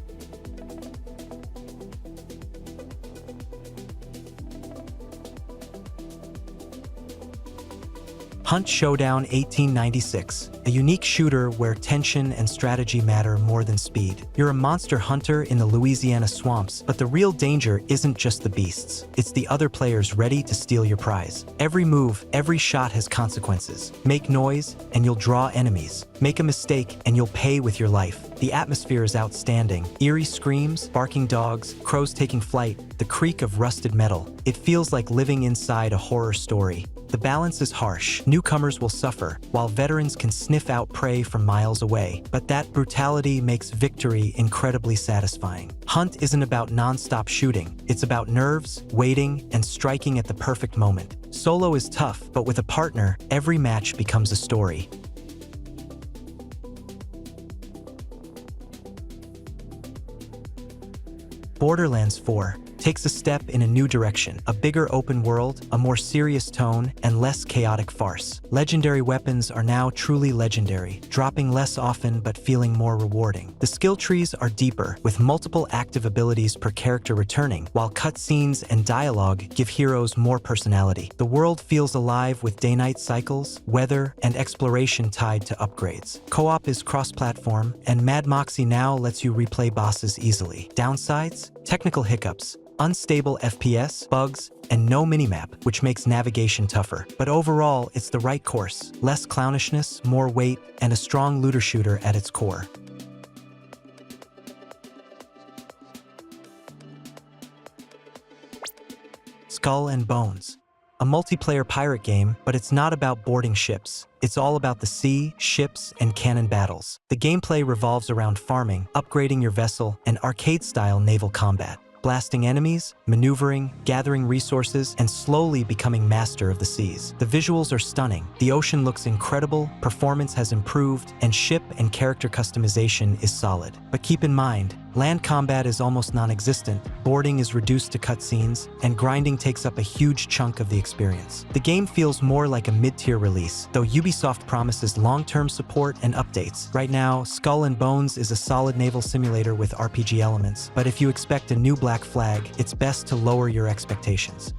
Hunt Showdown 1896, a unique shooter where tension and strategy matter more than speed. You're a monster hunter in the Louisiana swamps, but the real danger isn't just the beasts. It's the other players ready to steal your prize. Every move, every shot has consequences. Make noise, and you'll draw enemies. Make a mistake, and you'll pay with your life. The atmosphere is outstanding. Eerie screams, barking dogs, crows taking flight, the creak of rusted metal. It feels like living inside a horror story. The balance is harsh. Newcomers will suffer, while veterans can sniff out prey from miles away. But that brutality makes victory incredibly satisfying. Hunt isn't about non-stop shooting. It's about nerves, waiting, and striking at the perfect moment. Solo is tough, but with a partner, every match becomes a story. Borderlands 4 takes a step in a new direction, a bigger open world, a more serious tone, and less chaotic farce. Legendary weapons are now truly legendary, dropping less often but feeling more rewarding. The skill trees are deeper, with multiple active abilities per character returning, while cutscenes and dialogue give heroes more personality. The world feels alive with day-night cycles, weather, and exploration tied to upgrades. Co-op is cross-platform, and Mad Moxie now lets you replay bosses easily. Downsides? Technical hiccups, unstable FPS, bugs, and no minimap, which makes navigation tougher. But overall, it's the right course. Less clownishness, more weight, and a strong looter shooter at its core. Skull and Bones, a multiplayer pirate game, but it's not about boarding ships. It's all about the sea, ships, and cannon battles. The gameplay revolves around farming, upgrading your vessel, and arcade-style naval combat. blasting enemies, maneuvering, gathering resources, and slowly becoming master of the seas. The visuals are stunning, the ocean looks incredible, performance has improved, and ship and character customization is solid. But keep in mind, land combat is almost non-existent, boarding is reduced to cutscenes, and grinding takes up a huge chunk of the experience. The game feels more like a mid-tier release, though Ubisoft promises long-term support and updates. Right now, Skull and Bones is a solid naval simulator with RPG elements, but if you expect a new Black Flag, it's best to lower your expectations.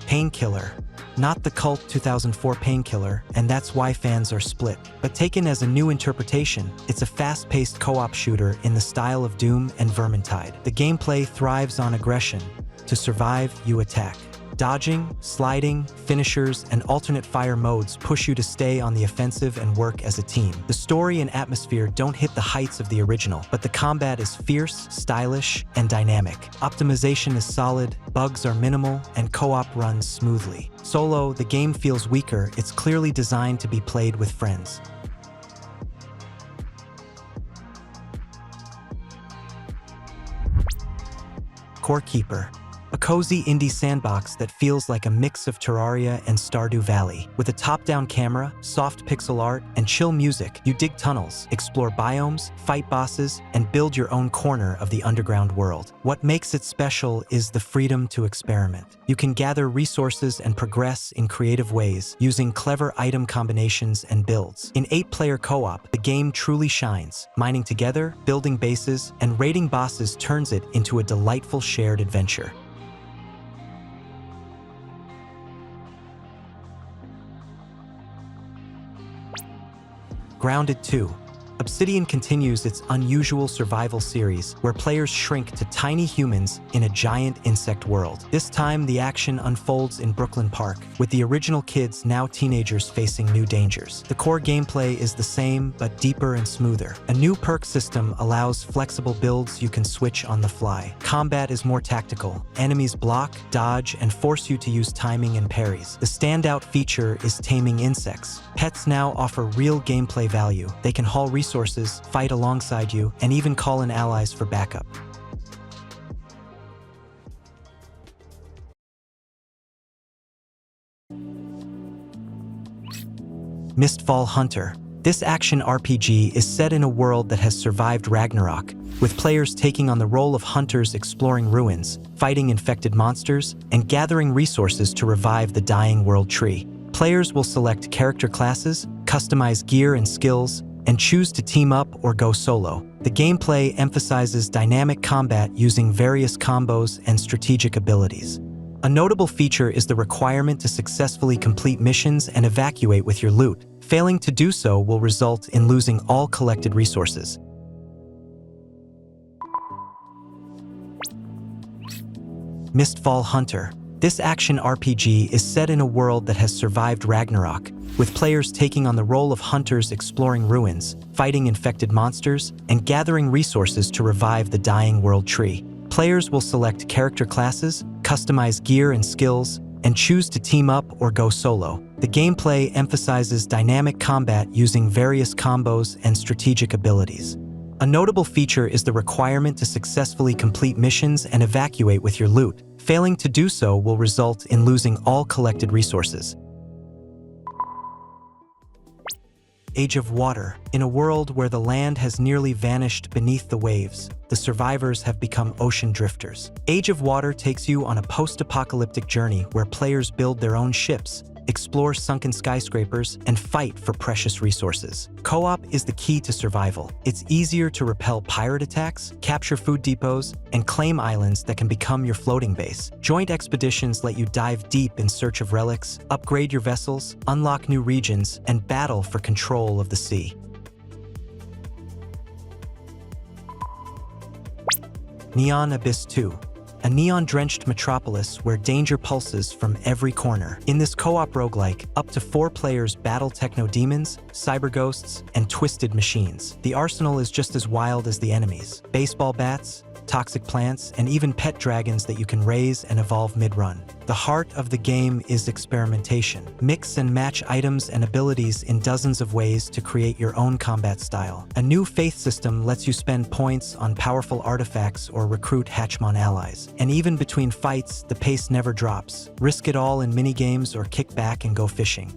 Painkiller. Not the cult 2004 Painkiller, and that's why fans are split. But taken as a new interpretation, it's a fast-paced co-op shooter in the style of Doom and Vermintide. The gameplay thrives on aggression. To survive, you attack. Dodging, sliding, finishers, and alternate fire modes push you to stay on the offensive and work as a team. The story and atmosphere don't hit the heights of the original, but the combat is fierce, stylish, and dynamic. Optimization is solid, bugs are minimal, and co-op runs smoothly. Solo, the game feels weaker. It's clearly designed to be played with friends. Core Keeper. A cozy indie sandbox that feels like a mix of Terraria and Stardew Valley. With a top-down camera, soft pixel art, and chill music, you dig tunnels, explore biomes, fight bosses, and build your own corner of the underground world. What makes it special is the freedom to experiment. You can gather resources and progress in creative ways, using clever item combinations and builds. In 8-player co-op, the game truly shines. Mining together, building bases, and raiding bosses turns it into a delightful shared adventure. Grounded 2. Obsidian continues its unusual survival series, where players shrink to tiny humans in a giant insect world. This time, the action unfolds in Brooklyn Park, with the original kids now teenagers facing new dangers. The core gameplay is the same, but deeper and smoother. A new perk system allows flexible builds you can switch on the fly. Combat is more tactical. Enemies block, dodge, and force you to use timing and parries. The standout feature is taming insects. Pets now offer real gameplay value. They can haul resources, fight alongside you, and even call in allies for backup. Mistfall Hunter. This action RPG is set in a world that has survived Ragnarok, with players taking on the role of hunters exploring ruins, fighting infected monsters, and gathering resources to revive the dying world tree. Players will select character classes, customize gear and skills, and choose to team up or go solo. The gameplay emphasizes dynamic combat using various combos and strategic abilities. A notable feature is the requirement to successfully complete missions and evacuate with your loot. Failing to do so will result in losing all collected resources. Mistfall Hunter. This action RPG is set in a world that has survived Ragnarok, with players taking on the role of hunters exploring ruins, fighting infected monsters, and gathering resources to revive the dying world tree. Players will select character classes, customize gear and skills, and choose to team up or go solo. The gameplay emphasizes dynamic combat using various combos and strategic abilities. A notable feature is the requirement to successfully complete missions and evacuate with your loot. Failing to do so will result in losing all collected resources. Age of Water. In a world where the land has nearly vanished beneath the waves, the survivors have become ocean drifters. Age of Water takes you on a post-apocalyptic journey where players build their own ships, explore sunken skyscrapers, and fight for precious resources. Co-op is the key to survival. It's easier to repel pirate attacks, capture food depots, and claim islands that can become your floating base. Joint expeditions let you dive deep in search of relics, upgrade your vessels, unlock new regions, and battle for control of the sea. Neon Abyss 2. A neon-drenched metropolis where danger pulses from every corner. In this co-op roguelike, up to 4 players battle techno-demons, cyber-ghosts, and twisted machines. The arsenal is just as wild as the enemies. Baseball bats, toxic plants, and even pet dragons that you can raise and evolve mid-run. The heart of the game is experimentation. Mix and match items and abilities in dozens of ways to create your own combat style. A new faith system lets you spend points on powerful artifacts or recruit Hatchmon allies. And even between fights, the pace never drops. Risk it all in minigames or kick back and go fishing.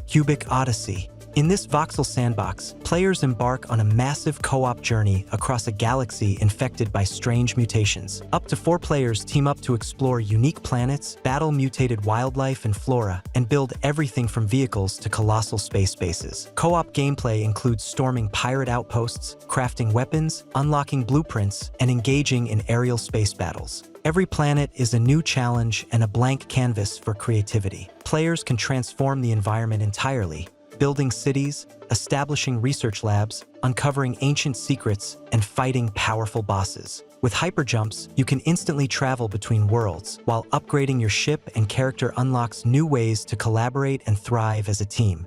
Cubic Odyssey. In this voxel sandbox, players embark on a massive co-op journey across a galaxy infected by strange mutations. Up to 4 players team up to explore unique planets, battle mutated wildlife and flora, and build everything from vehicles to colossal space bases. Co-op gameplay includes storming pirate outposts, crafting weapons, unlocking blueprints, and engaging in aerial space battles. Every planet is a new challenge and a blank canvas for creativity. Players can transform the environment entirely, building cities, establishing research labs, uncovering ancient secrets, and fighting powerful bosses. With hyperjumps, you can instantly travel between worlds, while upgrading your ship and character unlocks new ways to collaborate and thrive as a team.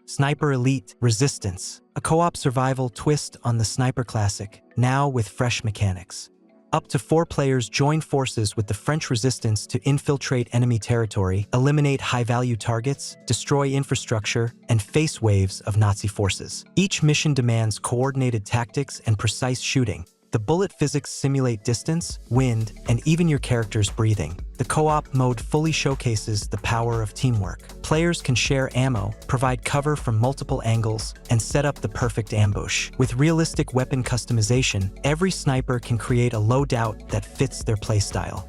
Sniper Elite Resistance, a co-op survival twist on the Sniper classic, now with fresh mechanics. Up to 4 players join forces with the French resistance to infiltrate enemy territory, eliminate high-value targets, destroy infrastructure, and face waves of Nazi forces. Each mission demands coordinated tactics and precise shooting. The bullet physics simulate distance, wind, and even your character's breathing. The co-op mode fully showcases the power of teamwork. Players can share ammo, provide cover from multiple angles, and set up the perfect ambush. With realistic weapon customization, every sniper can create a loadout that fits their playstyle.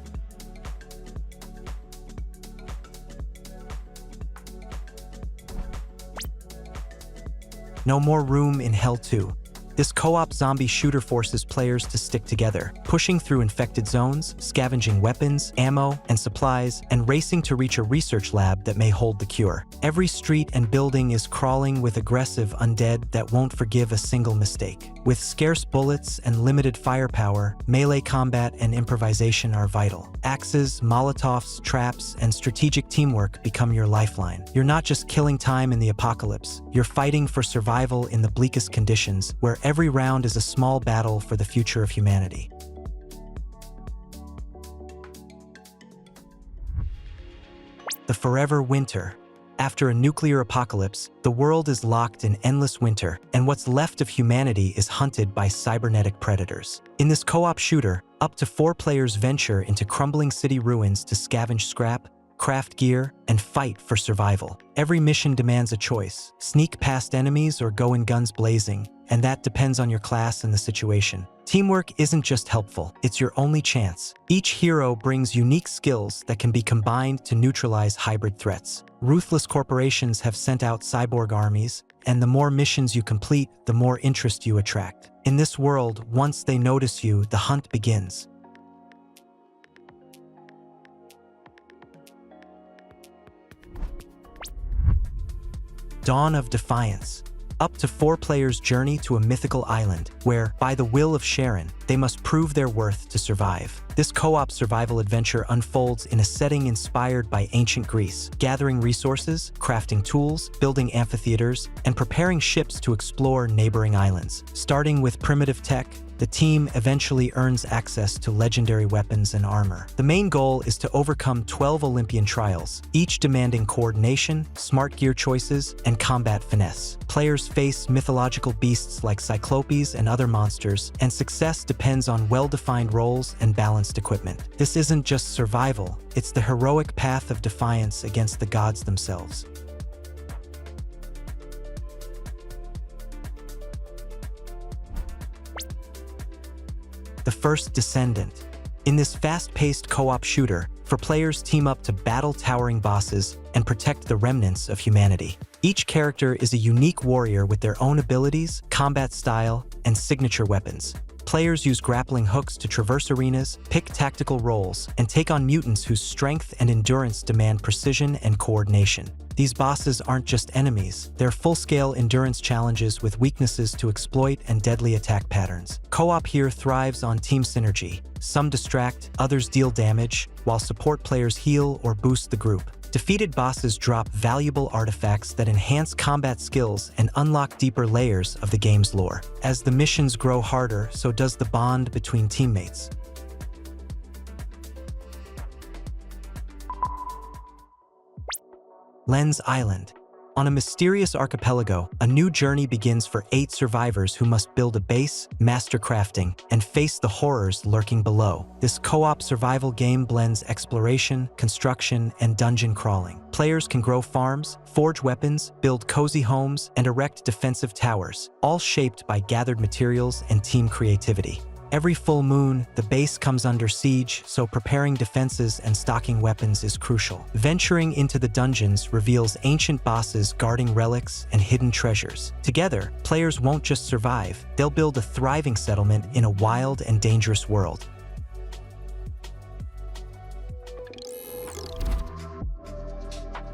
No more room in Hell 2. This co-op zombie shooter forces players to stick together, pushing through infected zones, scavenging weapons, ammo, and supplies, and racing to reach a research lab that may hold the cure. Every street and building is crawling with aggressive undead that won't forgive a single mistake. With scarce bullets and limited firepower, melee combat and improvisation are vital. Axes, molotovs, traps, and strategic teamwork become your lifeline. You're not just killing time in the apocalypse, you're fighting for survival in the bleakest conditions, where every round is a small battle for the future of humanity. The Forever Winter. After a nuclear apocalypse, the world is locked in endless winter, and what's left of humanity is hunted by cybernetic predators. In this co-op shooter, up to 4 players venture into crumbling city ruins to scavenge scrap, craft gear, and fight for survival. Every mission demands a choice: sneak past enemies or go in guns blazing, and that depends on your class and the situation. Teamwork isn't just helpful, it's your only chance. Each hero brings unique skills that can be combined to neutralize hybrid threats. Ruthless corporations have sent out cyborg armies, and the more missions you complete, the more interest you attract. In this world, once they notice you, the hunt begins. Dawn of Defiance. Up to 4 players journey to a mythical island, where, by the will of Sharon, they must prove their worth to survive. This co-op survival adventure unfolds in a setting inspired by ancient Greece, gathering resources, crafting tools, building amphitheaters, and preparing ships to explore neighboring islands. Starting with primitive tech, the team eventually earns access to legendary weapons and armor. The main goal is to overcome 12 Olympian trials, each demanding coordination, smart gear choices, and combat finesse. Players face mythological beasts like cyclopes and other monsters, and success depends on well-defined roles and balanced equipment. This isn't just survival, it's the heroic path of defiance against the gods themselves. The First Descendant. In this fast-paced co-op shooter, 4 players team up to battle towering bosses and protect the remnants of humanity. Each character is a unique warrior with their own abilities, combat style, and signature weapons. Players use grappling hooks to traverse arenas, pick tactical roles, and take on mutants whose strength and endurance demand precision and coordination. These bosses aren't just enemies, they're full-scale endurance challenges with weaknesses to exploit and deadly attack patterns. Co-op here thrives on team synergy. Some distract, others deal damage, while support players heal or boost the group. Defeated bosses drop valuable artifacts that enhance combat skills and unlock deeper layers of the game's lore. As the missions grow harder, so does the bond between teammates. Lens Island. On a mysterious archipelago, a new journey begins for 8 survivors who must build a base, master crafting, and face the horrors lurking below. This co-op survival game blends exploration, construction, and dungeon crawling. Players can grow farms, forge weapons, build cozy homes, and erect defensive towers, all shaped by gathered materials and team creativity. Every full moon, the base comes under siege, so preparing defenses and stocking weapons is crucial. Venturing into the dungeons reveals ancient bosses guarding relics and hidden treasures. Together, players won't just survive, they'll build a thriving settlement in a wild and dangerous world.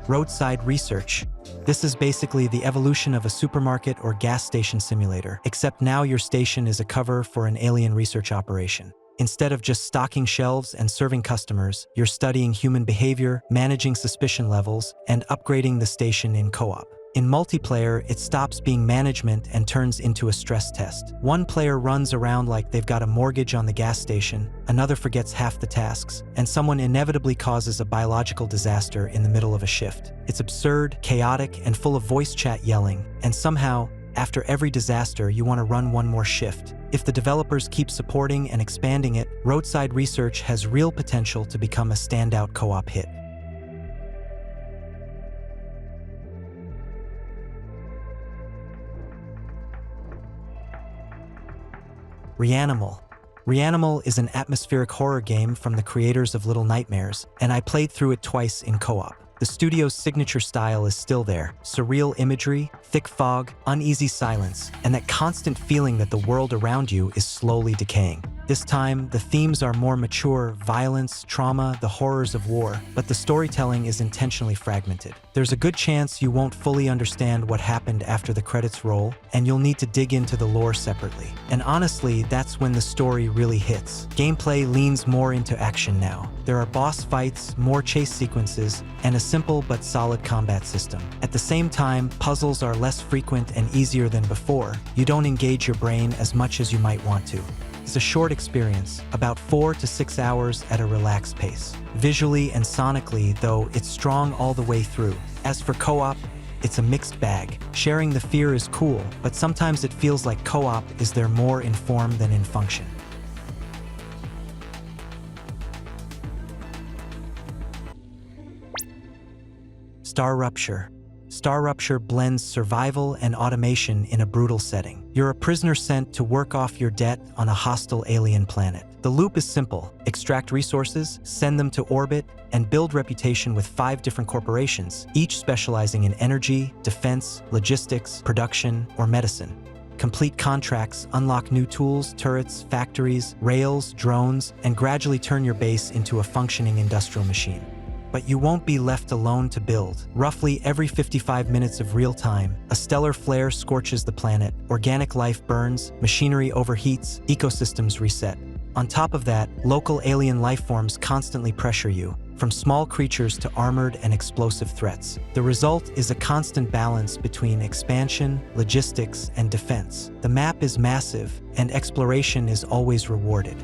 Roadside Research. This is basically the evolution of a supermarket or gas station simulator, except now your station is a cover for an alien research operation. Instead of just stocking shelves and serving customers, you're studying human behavior, managing suspicion levels, and upgrading the station in co-op. In multiplayer, it stops being management and turns into a stress test. One player runs around like they've got a mortgage on the gas station, another forgets half the tasks, and someone inevitably causes a biological disaster in the middle of a shift. It's absurd, chaotic, and full of voice chat yelling, and somehow, after every disaster, you want to run one more shift. If the developers keep supporting and expanding it, Roadside Research has real potential to become a standout co-op hit. Reanimal. Reanimal is an atmospheric horror game from the creators of Little Nightmares, and I played through it twice in co-op. The studio's signature style is still there: surreal imagery, thick fog, uneasy silence, and that constant feeling that the world around you is slowly decaying. This time, the themes are more mature: violence, trauma, the horrors of war, but the storytelling is intentionally fragmented. There's a good chance you won't fully understand what happened after the credits roll, and you'll need to dig into the lore separately. And honestly, that's when the story really hits. Gameplay leans more into action now. There are boss fights, more chase sequences, and a simple but solid combat system. At the same time, puzzles are less frequent and easier than before. You don't engage your brain as much as you might want to. It's a short experience, about 4 to 6 hours at a relaxed pace. Visually and sonically, though, it's strong all the way through. As for co-op, it's a mixed bag. Sharing the fear is cool, but sometimes it feels like co-op is there more in form than in function. Star Rupture. Star Rupture blends survival and automation in a brutal setting. You're a prisoner sent to work off your debt on a hostile alien planet. The loop is simple: extract resources, send them to orbit, and build reputation with 5 different corporations, each specializing in energy, defense, logistics, production, or medicine. Complete contracts, unlock new tools, turrets, factories, rails, drones, and gradually turn your base into a functioning industrial machine. But you won't be left alone to build. Roughly every 55 minutes of real time, a stellar flare scorches the planet, organic life burns, machinery overheats, ecosystems reset. On top of that, local alien life forms constantly pressure you, from small creatures to armored and explosive threats. The result is a constant balance between expansion, logistics, and defense. The map is massive, and exploration is always rewarded.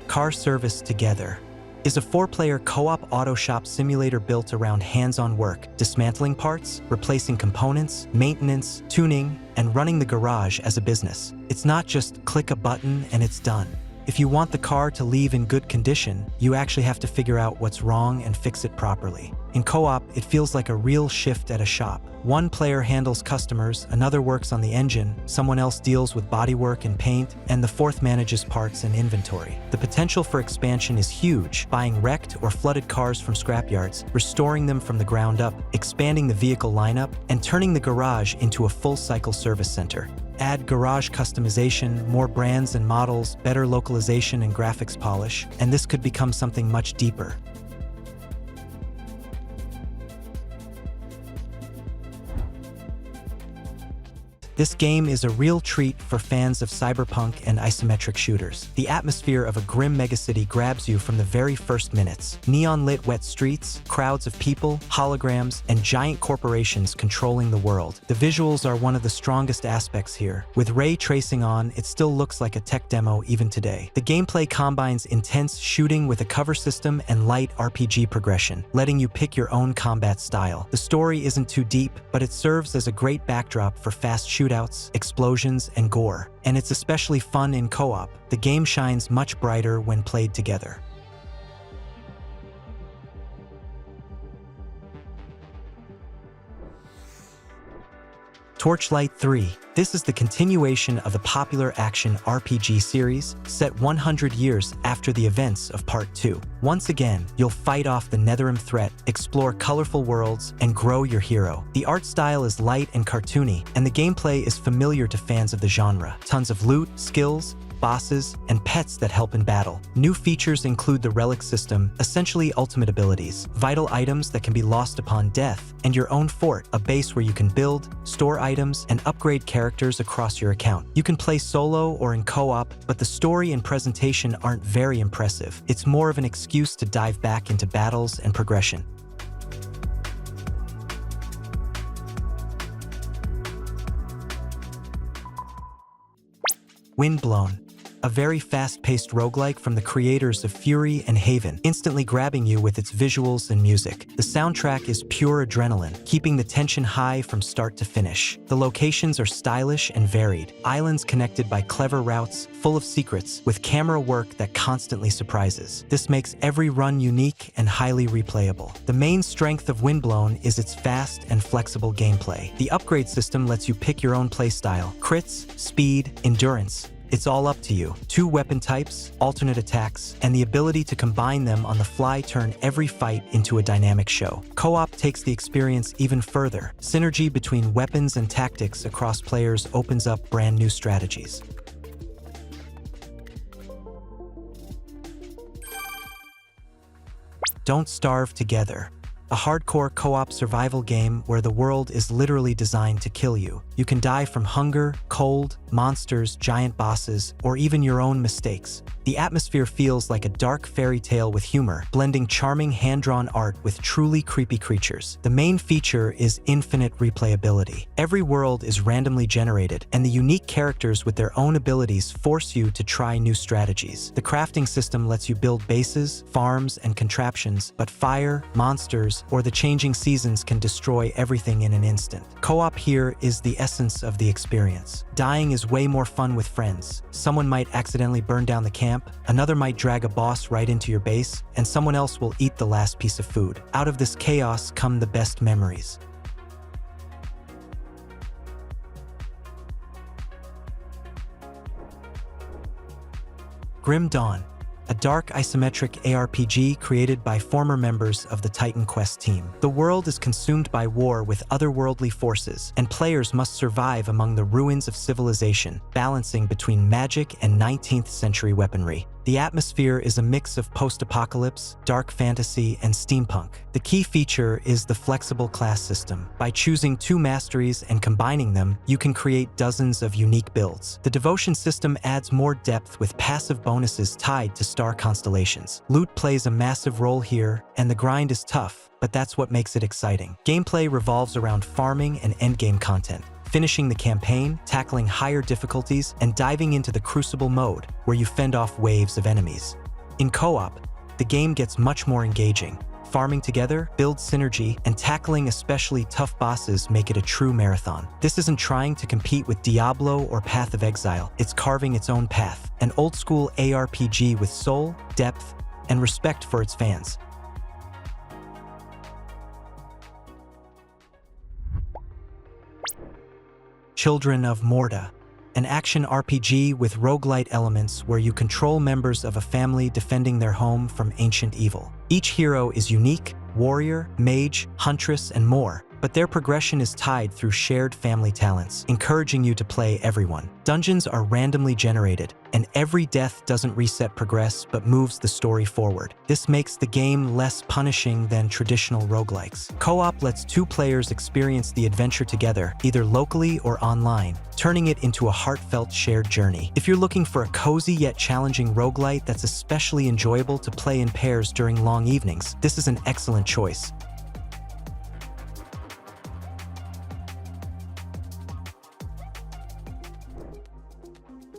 Car Service Together is a 4-player co-op auto shop simulator built around hands-on work, dismantling parts, replacing components, maintenance, tuning, and running the garage as a business. It's not just click a button and it's done. If you want the car to leave in good condition, you actually have to figure out what's wrong and fix it properly. In co-op, it feels like a real shift at a shop. One player handles customers, another works on the engine, someone else deals with bodywork and paint, and the fourth manages parts and inventory. The potential for expansion is huge, buying wrecked or flooded cars from scrapyards, restoring them from the ground up, expanding the vehicle lineup, and turning the garage into a full-cycle service center. Add garage customization, more brands and models, better localization and graphics polish, and this could become something much deeper. This game is a real treat for fans of cyberpunk and isometric shooters. The atmosphere of a grim megacity grabs you from the very first minutes. Neon-lit wet streets, crowds of people, holograms, and giant corporations controlling the world. The visuals are one of the strongest aspects here. With ray tracing on, it still looks like a tech demo even today. The gameplay combines intense shooting with a cover system and light RPG progression, letting you pick your own combat style. The story isn't too deep, but it serves as a great backdrop for fast shootouts, explosions, and gore. And it's especially fun in co-op. The game shines much brighter when played together. Torchlight III. This is the continuation of the popular action RPG series, set 100 years after the events of Part 2. Once again, you'll fight off the Netherim threat, explore colorful worlds, and grow your hero. The art style is light and cartoony, and the gameplay is familiar to fans of the genre. Tons of loot, skills, bosses, and pets that help in battle. New features include the Relic system, essentially ultimate abilities, vital items that can be lost upon death, and your own fort, a base where you can build, store items, and upgrade characters across your account. You can play solo or in co-op, but the story and presentation aren't very impressive. It's more of an excuse to dive back into battles and progression. Windblown. A very fast-paced roguelike from the creators of Fury and Haven, instantly grabbing you with its visuals and music. The soundtrack is pure adrenaline, keeping the tension high from start to finish. The locations are stylish and varied, islands connected by clever routes, full of secrets, with camera work that constantly surprises. This makes every run unique and highly replayable. The main strength of Windblown is its fast and flexible gameplay. The upgrade system lets you pick your own playstyle: crits, speed, endurance. It's all up to you. 2 weapon types, alternate attacks, and the ability to combine them on the fly turn every fight into a dynamic show. Co-op takes the experience even further. Synergy between weapons and tactics across players opens up brand new strategies. Don't Starve Together. A hardcore co-op survival game where the world is literally designed to kill you. You can die from hunger, cold, monsters, giant bosses, or even your own mistakes. The atmosphere feels like a dark fairy tale with humor, blending charming hand-drawn art with truly creepy creatures. The main feature is infinite replayability. Every world is randomly generated, and the unique characters with their own abilities force you to try new strategies. The crafting system lets you build bases, farms, and contraptions, but fire, monsters, or the changing seasons can destroy everything in an instant. Co-op here is the essence of the experience. Dying is way more fun with friends. Someone might accidentally burn down the camp, another might drag a boss right into your base, and someone else will eat the last piece of food. Out of this chaos come the best memories. Grim Dawn. A dark isometric ARPG created by former members of the Titan Quest team. The world is consumed by war with otherworldly forces, and players must survive among the ruins of civilization, balancing between magic and 19th century weaponry. The atmosphere is a mix of post-apocalypse, dark fantasy, and steampunk. The key feature is the flexible class system. By choosing 2 masteries and combining them, you can create dozens of unique builds. The devotion system adds more depth with passive bonuses tied to star constellations. Loot plays a massive role here, and the grind is tough, but that's what makes it exciting. Gameplay revolves around farming and endgame content, finishing the campaign, tackling higher difficulties, and diving into the Crucible mode, where you fend off waves of enemies. In co-op, the game gets much more engaging. farming together, build synergy, and tackling especially tough bosses make it a true marathon. This isn't trying to compete with Diablo or Path of Exile, it's carving its own path, an old-school ARPG with soul, depth, and respect for its fans. Children of Morta, an action RPG with roguelite elements where you control members of a family defending their home from ancient evil. Each hero is unique: warrior, mage, huntress, and more, but their progression is tied through shared family talents, encouraging you to play everyone. Dungeons are randomly generated, and every death doesn't reset progress but moves the story forward. This makes the game less punishing than traditional roguelikes. Co-op lets two players experience the adventure together, either locally or online, turning it into a heartfelt shared journey. If you're looking for a cozy yet challenging roguelite that's especially enjoyable to play in pairs during long evenings, this is an excellent choice.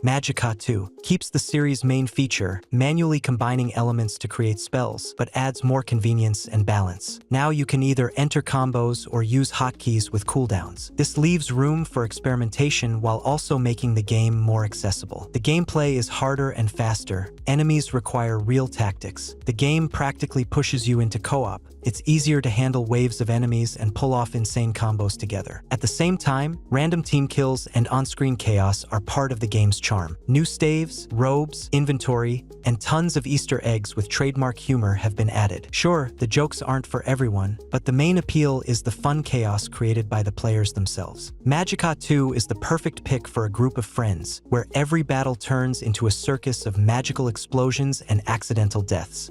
Magicka 2 keeps the series' main feature, manually combining elements to create spells, but adds more convenience and balance. Now you can either enter combos or use hotkeys with cooldowns. This leaves room for experimentation while also making the game more accessible. The gameplay is harder and faster. Enemies require real tactics. The game practically pushes you into co-op. It's easier to handle waves of enemies and pull off insane combos together. At the same time, random team kills and on-screen chaos are part of the game's charm. New staves, robes, inventory, and tons of Easter eggs with trademark humor have been added. Sure, the jokes aren't for everyone, but the main appeal is the fun chaos created by the players themselves. Magicka 2 is the perfect pick for a group of friends, where every battle turns into a circus of magical explosions and accidental deaths.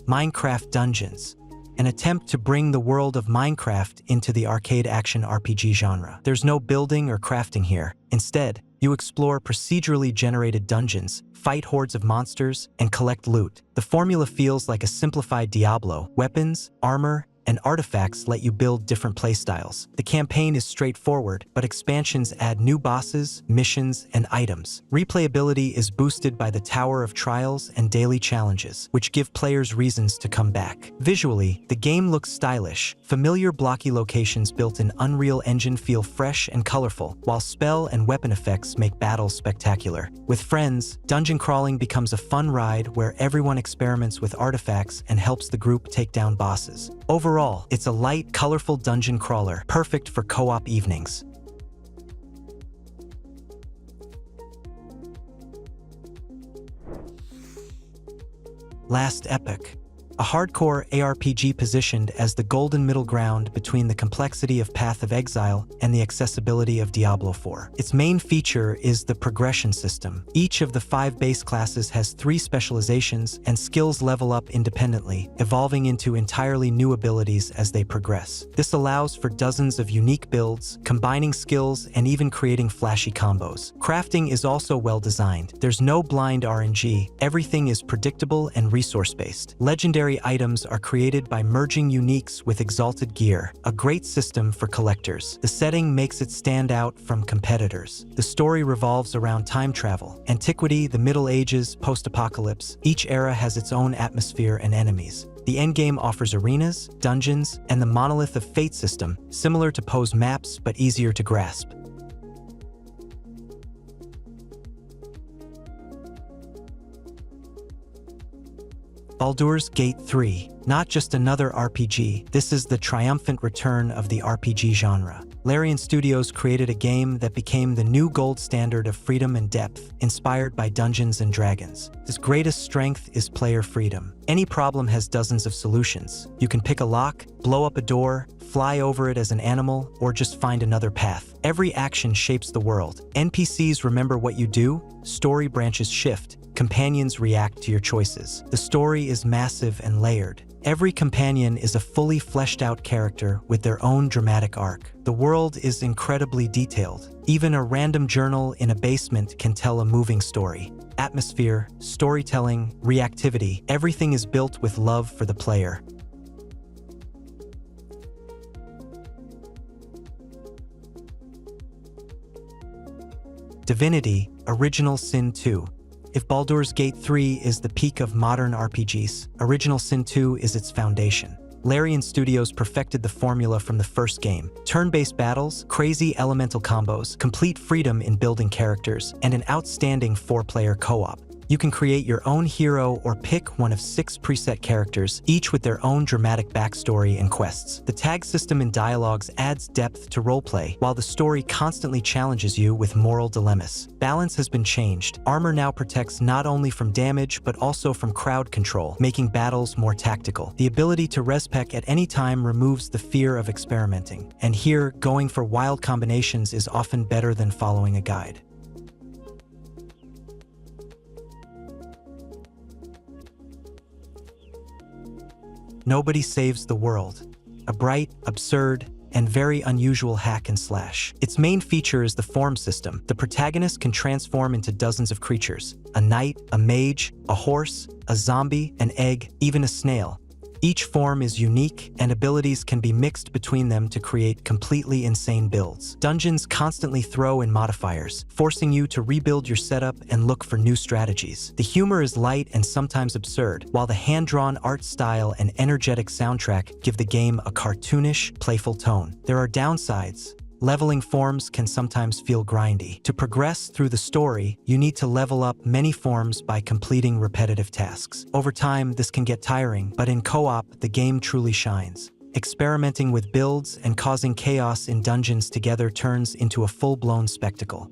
Minecraft Dungeons, an attempt to bring the world of Minecraft into the arcade action RPG genre. There's no building or crafting here. Instead, you explore procedurally generated dungeons, fight hordes of monsters, and collect loot. The formula feels like a simplified Diablo. Weapons, armor, and artifacts let you build different playstyles. The campaign is straightforward, but expansions add new bosses, missions, and items. Replayability is boosted by the Tower of Trials and daily challenges, which give players reasons to come back. Visually, the game looks stylish. Familiar blocky locations built in Unreal Engine feel fresh and colorful, while spell and weapon effects make battles spectacular. With friends, dungeon crawling becomes a fun ride where everyone experiments with artifacts and helps the group take down bosses. Overall, it's a light, colorful dungeon crawler, perfect for co-op evenings. Last Epoch, a hardcore ARPG positioned as the golden middle ground between the complexity of Path of Exile and the accessibility of Diablo 4. Its main feature is the progression system. Each of the 5 base classes has 3 specializations, and skills level up independently, evolving into entirely new abilities as they progress. This allows for dozens of unique builds, combining skills, and even creating flashy combos. Crafting is also well designed. There's no blind RNG. Everything is predictable and resource-based. Legendary items are created by merging uniques with exalted gear, a great system for collectors. The setting makes it stand out from competitors. The story revolves around time travel, antiquity, the Middle Ages, post-apocalypse. Each era has its own atmosphere and enemies. The endgame offers arenas, dungeons, and the Monolith of Fate system, similar to Poe's maps but easier to grasp. Baldur's Gate 3. Not just another RPG, this is the triumphant return of the RPG genre. Larian Studios created a game that became the new gold standard of freedom and depth, inspired by Dungeons & Dragons. Its greatest strength is player freedom. Any problem has dozens of solutions. You can pick a lock, blow up a door, fly over it as an animal, or just find another path. Every action shapes the world. NPCs remember what you do, story branches shift, companions react to your choices. The story is massive and layered. Every companion is a fully fleshed out character with their own dramatic arc. The world is incredibly detailed. Even a random journal in a basement can tell a moving story. Atmosphere, storytelling, reactivity, everything is built with love for the player. Divinity: Original Sin 2. If Baldur's Gate 3 is the peak of modern RPGs, Original Sin 2 is its foundation. Larian Studios perfected the formula from the first game. Turn-based battles, crazy elemental combos, complete freedom in building characters, and an outstanding 4-player co-op. You can create your own hero or pick one of 6 preset characters, each with their own dramatic backstory and quests. The tag system in dialogues adds depth to roleplay, while the story constantly challenges you with moral dilemmas. Balance has been changed. Armor now protects not only from damage, but also from crowd control, making battles more tactical. The ability to respec at any time removes the fear of experimenting. And here, going for wild combinations is often better than following a guide. Nobody Saves the World, a bright, absurd, and very unusual hack and slash. Its main feature is the form system. The protagonist can transform into dozens of creatures: a knight, a mage, a horse, a zombie, an egg, even a snail. Each form is unique, and abilities can be mixed between them to create completely insane builds. Dungeons constantly throw in modifiers, forcing you to rebuild your setup and look for new strategies. The humor is light and sometimes absurd, while the hand-drawn art style and energetic soundtrack give the game a cartoonish, playful tone. There are downsides. Leveling forms can sometimes feel grindy. To progress through the story, you need to level up many forms by completing repetitive tasks. Over time, this can get tiring, but in co-op, the game truly shines. Experimenting with builds and causing chaos in dungeons together turns into a full-blown spectacle.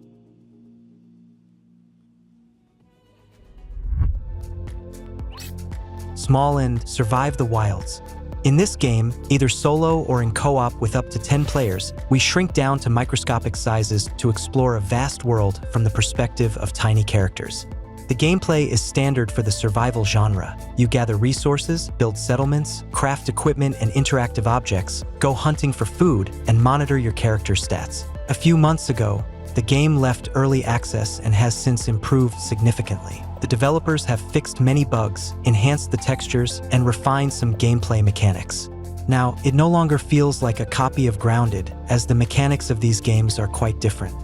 Small End: Survive the Wilds. In this game, either solo or in co-op with up to 10 players, we shrink down to microscopic sizes to explore a vast world from the perspective of tiny characters. The gameplay is standard for the survival genre. You gather resources, build settlements, craft equipment and interactive objects, go hunting for food, and monitor your character's stats. A few months ago, the game left early access and has since improved significantly. The developers have fixed many bugs, enhanced the textures, and refined some gameplay mechanics. Now, it no longer feels like a copy of Grounded, as the mechanics of these games are quite different.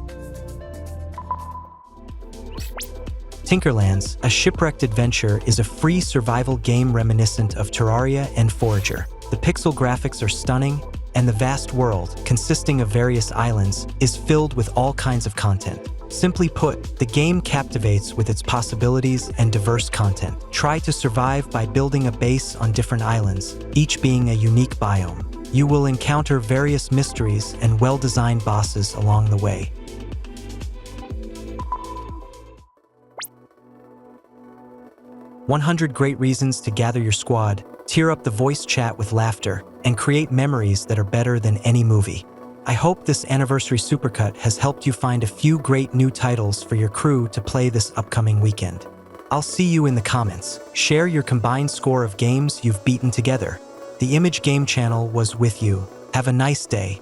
Tinkerlands: A Shipwrecked Adventure is a free survival game reminiscent of Terraria and Forager. The pixel graphics are stunning, and the vast world, consisting of various islands, is filled with all kinds of content. Simply put, the game captivates with its possibilities and diverse content. Try to survive by building a base on different islands, each being a unique biome. You will encounter various mysteries and well-designed bosses along the way. "100 Great Reasons to Gather Your Squad," tear up the voice chat with laughter, and create memories that are better than any movie. I hope this anniversary Supercut has helped you find a few great new titles for your crew to play this upcoming weekend. I'll see you in the comments. Share your combined score of games you've beaten together. The Image Game channel was with you. Have a nice day.